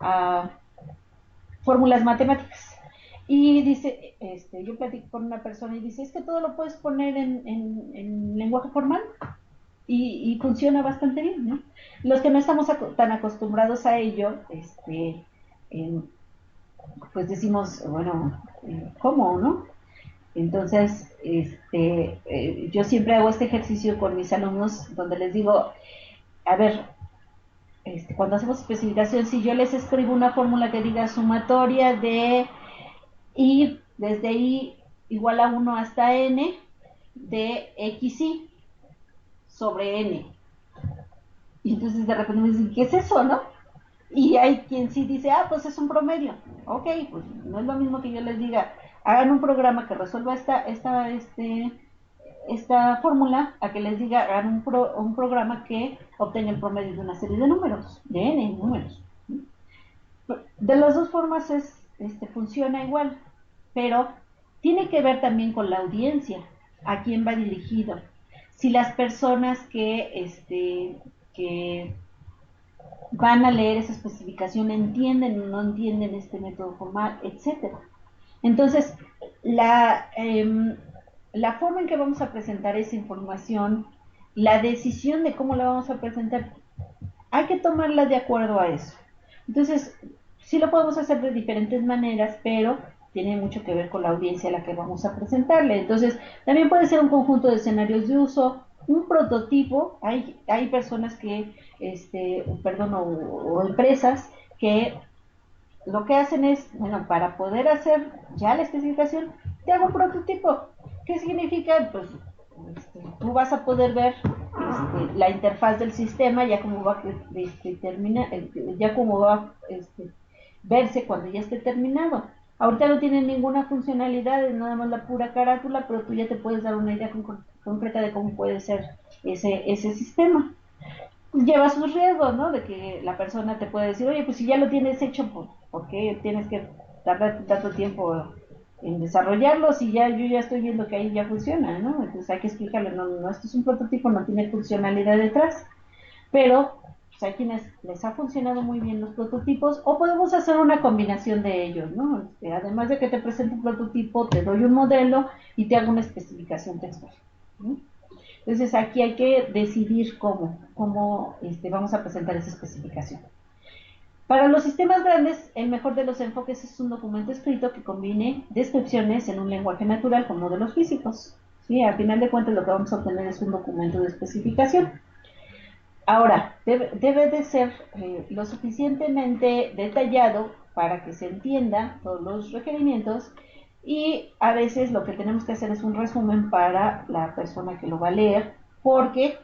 A: a fórmulas matemáticas. Y dice, yo platico con una persona y dice, es que todo lo puedes poner en lenguaje formal y funciona bastante bien, ¿no? Los que no estamos tan acostumbrados a ello, eh, pues decimos, bueno, ¿cómo, no? Entonces, yo siempre hago este ejercicio con mis alumnos donde les digo, a ver, cuando hacemos especificación, si yo les escribo una fórmula que diga sumatoria de I, desde I igual a 1 hasta N, de XI sobre N. Y entonces de repente me dicen, ¿qué es eso, no? Y hay quien sí dice, pues es un promedio. Ok, pues no es lo mismo que yo les diga, hagan un programa que resuelva esta fórmula, a que les diga, hagan un programa que obtenga el promedio de una serie de números, de n números. De las dos formas funciona igual, pero tiene que ver también con la audiencia, a quién va dirigido. Si las personas que van a leer esa especificación entienden o no entienden este método formal, etcétera. Entonces, la forma en que vamos a presentar esa información, la decisión de cómo la vamos a presentar, hay que tomarla de acuerdo a eso. Entonces, sí lo podemos hacer de diferentes maneras, pero tiene mucho que ver con la audiencia a la que vamos a presentarle. Entonces, también puede ser un conjunto de escenarios de uso, un prototipo. Hay personas que, o empresas que lo que hacen es, bueno, para poder hacer ya la especificación, te hago un prototipo. ¿Qué significa? Pues tú vas a poder ver la interfaz del sistema, ya como va ya como va verse cuando ya esté terminado. Ahorita no tiene ninguna funcionalidad, es nada más la pura carátula, pero tú ya te puedes dar una idea concreta de cómo puede ser ese sistema. Lleva sus riesgos, ¿no? De que la persona te puede decir, oye, pues si ya lo tienes hecho, ¿por qué tienes que tardar tanto tiempo en desarrollarlo si ya yo ya estoy viendo que ahí ya funciona, ¿no? Entonces hay que explicarle, no, esto es un prototipo, no tiene funcionalidad detrás, pero pues hay quienes les ha funcionado muy bien los prototipos, o podemos hacer una combinación de ellos, ¿no? Además de que te presento un prototipo, te doy un modelo y te hago una especificación textual, ¿no? Entonces aquí hay que decidir cómo vamos a presentar esa especificación. Para los sistemas grandes, el mejor de los enfoques es un documento escrito que combine descripciones en un lenguaje natural con modelos físicos. ¿Sí? Al final de cuentas lo que vamos a obtener es un documento de especificación. Ahora, debe de ser lo suficientemente detallado para que se entienda todos los requerimientos, y a veces lo que tenemos que hacer es un resumen para la persona que lo va a leer, porque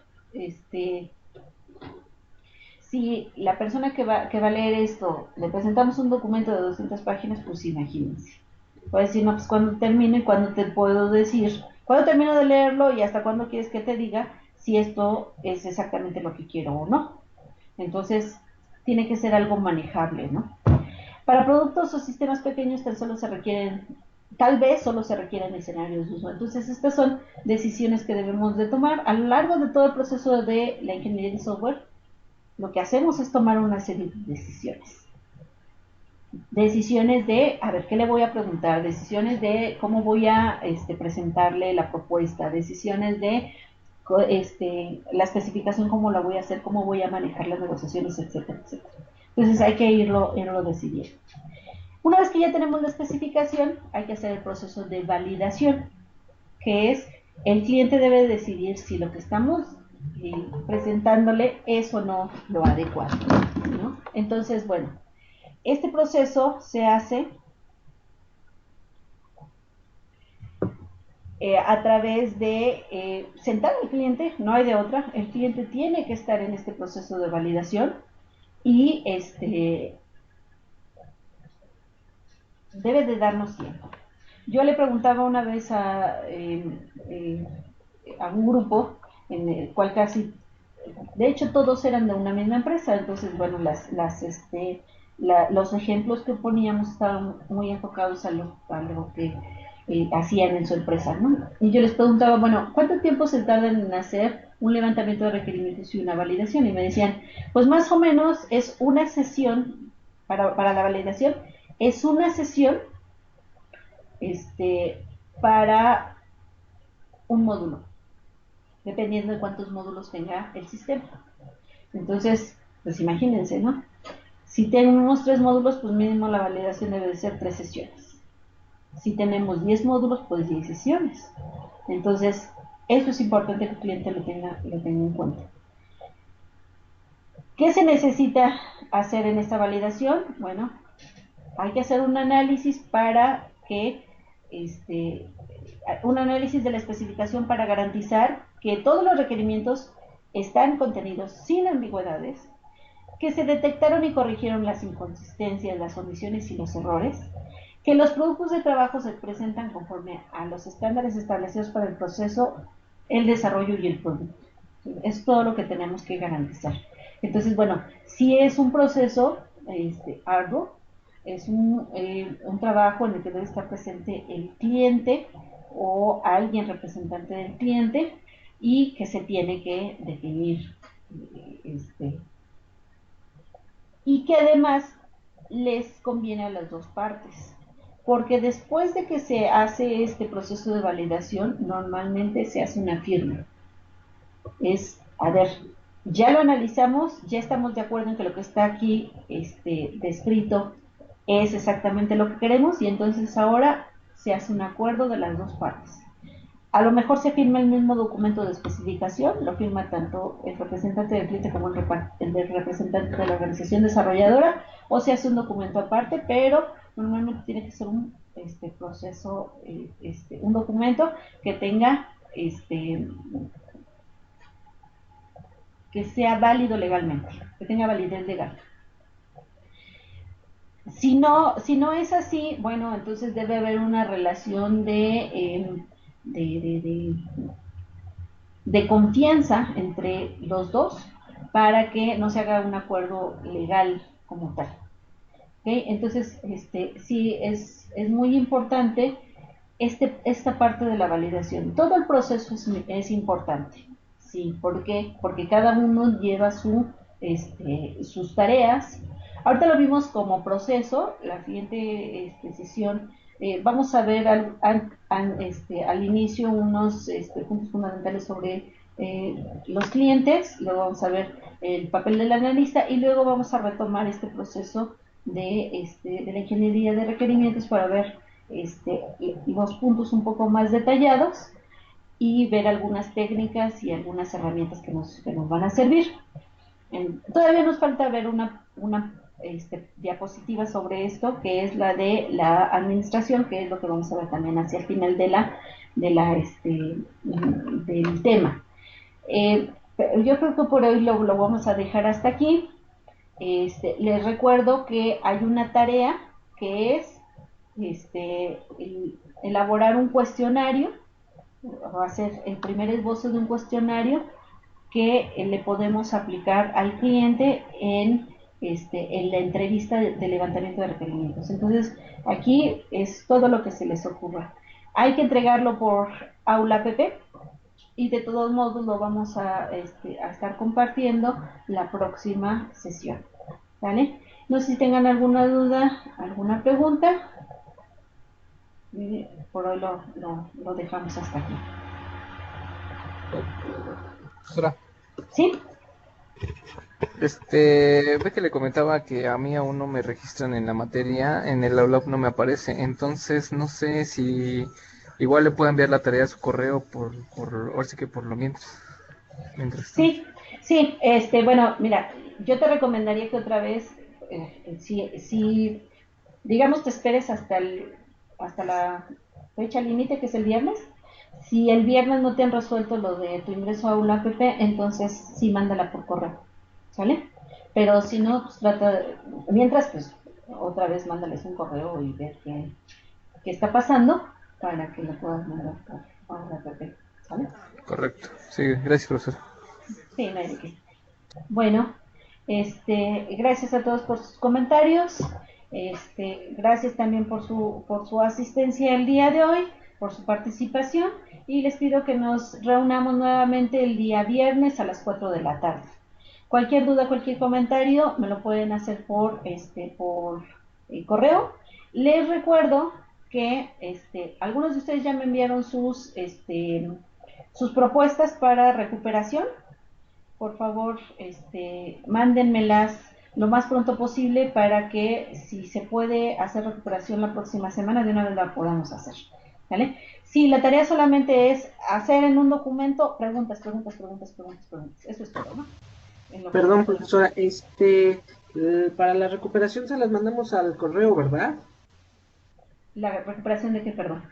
A: si la persona que va a leer esto le presentamos un documento de 200 páginas, pues imagínense. Va a decir, no, pues cuando termino y cuando te puedo decir, cuando termino de leerlo y hasta cuándo quieres que te diga si esto es exactamente lo que quiero o no. Entonces, tiene que ser algo manejable, ¿no? Para productos o sistemas pequeños tal vez solo se requieren escenarios de uso. Entonces, estas son decisiones que debemos de tomar a lo largo de todo el proceso de la ingeniería de software. Lo que hacemos es tomar una serie de decisiones. Decisiones de, a ver, ¿qué le voy a preguntar? Decisiones de cómo voy a presentarle la propuesta. Decisiones de la especificación, cómo la voy a hacer, cómo voy a manejar las negociaciones, etcétera, etcétera. Entonces hay que irlo decidiendo. Una vez que ya tenemos la especificación, hay que hacer el proceso de validación, que es el cliente debe decidir si lo que estamos presentándole es o no lo adecuado, ¿no? Entonces, bueno, este proceso se hace a través de sentar al cliente, no hay de otra, el cliente tiene que estar en este proceso de validación y debe de darnos tiempo. Yo le preguntaba una vez a un grupo en el cual casi, de hecho todos eran de una misma empresa, entonces bueno, los ejemplos que poníamos estaban muy enfocados a lo que hacían en su empresa, ¿no? Y yo les preguntaba, bueno, ¿cuánto tiempo se tardan en hacer un levantamiento de requerimientos y una validación? Y me decían, pues más o menos es una sesión, para la validación, es una sesión para un módulo, dependiendo de cuántos módulos tenga el sistema. Entonces, pues imagínense, ¿no? Si tenemos 3 módulos, pues mínimo la validación debe de ser 3 sesiones. Si tenemos 10 módulos, pues 10 sesiones. Entonces, eso es importante que el cliente lo tenga en cuenta. ¿Qué se necesita hacer en esta validación? Bueno, hay que hacer un análisis para que, un análisis de la especificación para garantizar que todos los requerimientos están contenidos sin ambigüedades, que se detectaron y corrigieron las inconsistencias, las omisiones y los errores, que los productos de trabajo se presentan conforme a los estándares establecidos para el proceso, el desarrollo y el producto. Es todo lo que tenemos que garantizar. Entonces, bueno, si es un proceso arduo, es un trabajo en el que debe estar presente el cliente o alguien representante del cliente y que se tiene que definir y que además les conviene a las dos partes. Porque después de que se hace este proceso de validación, normalmente se hace una firma. Es, a ver, ya lo analizamos, ya estamos de acuerdo en que lo que está aquí descrito es exactamente lo que queremos y entonces ahora se hace un acuerdo de las dos partes. A lo mejor se firma el mismo documento de especificación, lo firma tanto el representante del cliente como el representante de la organización desarrolladora, o se hace un documento aparte, pero normalmente tiene que ser un proceso, un documento que tenga, que sea válido legalmente, que tenga validez legal. Si no es así, bueno, entonces debe haber una relación de, de confianza entre los dos para que no se haga un acuerdo legal como tal. ¿Okay? Entonces, sí es muy importante esta parte de la validación. Todo el proceso es importante, sí, ¿por qué? Porque cada uno lleva sus tareas. Ahorita lo vimos como proceso, la siguiente sesión vamos a ver al inicio unos puntos fundamentales sobre los clientes, luego vamos a ver el papel del analista y luego vamos a retomar este proceso de la ingeniería de requerimientos para ver los puntos un poco más detallados y ver algunas técnicas y algunas herramientas que nos van a servir. Todavía nos falta ver una diapositiva sobre esto, que es la de la administración, que es lo que vamos a ver también hacia el final del tema. Yo creo que por hoy lo vamos a dejar hasta aquí. Les recuerdo que hay una tarea que es elaborar un cuestionario, o hacer el primer esbozo de un cuestionario que le podemos aplicar al cliente en la entrevista de levantamiento de requerimientos. Entonces, aquí es todo lo que se les ocurra. Hay que entregarlo por aula app y de todos modos lo vamos a estar compartiendo la próxima sesión. ¿Vale? No sé si tengan alguna duda, alguna pregunta. Por hoy lo dejamos hasta aquí.
C: Profesora,
A: ¿Sí?
C: ve que le comentaba que a mí aún no me registran en la materia, en el aula no me aparece, entonces no sé si igual le puedo enviar la tarea a su correo ahora sí que por lo mientras tanto.
A: Sí, sí, bueno, mira, yo te recomendaría que otra vez, si digamos te esperes hasta la fecha límite, que es el viernes. Si el viernes no te han resuelto lo de tu ingreso a una app, entonces sí mándala por correo, ¿sale? Pero si no, pues mientras, pues otra vez mándales un correo y ver qué está pasando para que lo puedas mandar por la app, ¿sale?
C: Correcto. Sí, gracias, profesor.
A: Sí, no hay de qué. Bueno, gracias a todos por sus comentarios. Gracias también por su asistencia el día de hoy, por su participación y les pido que nos reunamos nuevamente el día viernes a las 4 de la tarde. Cualquier duda, cualquier comentario me lo pueden hacer por correo. Les recuerdo que algunos de ustedes ya me enviaron sus propuestas para recuperación. Por favor, mándenmelas lo más pronto posible para que si se puede hacer recuperación la próxima semana, de una vez la podamos hacer. ¿Vale? Si la tarea solamente es hacer en un documento preguntas, preguntas, preguntas, preguntas, preguntas. Eso es todo, ¿no? en lo que
D: Perdón,
A: se-
D: profesora, para la recuperación se las mandamos al correo, ¿verdad?
A: ¿La recuperación de qué, perdón?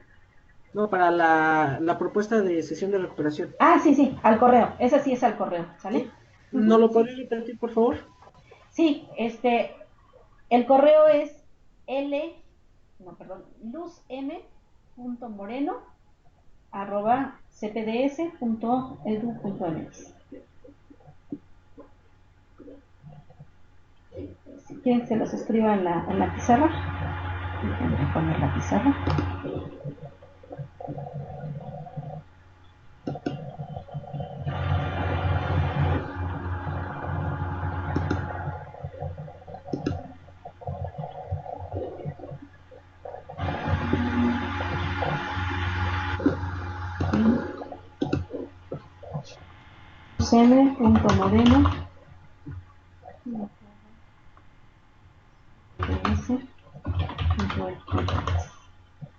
D: No, para la propuesta de sesión de recuperación.
A: Ah, sí, sí, al correo. Esa sí es al correo, ¿sale?
D: ¿Sí? ¿No lo
A: Sí.
D: podría repetir, por favor?
A: Sí, el correo es no, perdón, luzm.moreno@cpds.edu.mx. Si quieren se los escriba en la pizarra. Déjenme poner la pizarra. luzm.moreno.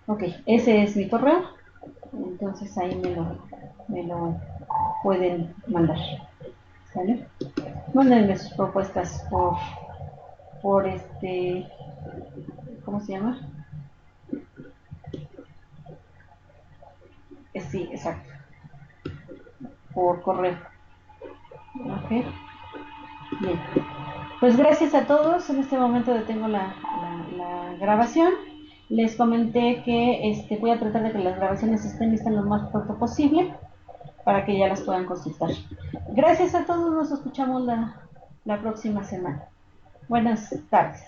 A: Ok, ese es mi correo. Entonces ahí me lo pueden mandar. ¿Sale? Mándenme sus propuestas por ¿cómo se llama? Sí, exacto, por correo. Ok, bien. Pues gracias a todos. En este momento detengo la grabación. Les comenté que voy a tratar de que las grabaciones estén listas lo más pronto posible para que ya las puedan consultar. Gracias a todos. Nos escuchamos la próxima semana. Buenas tardes.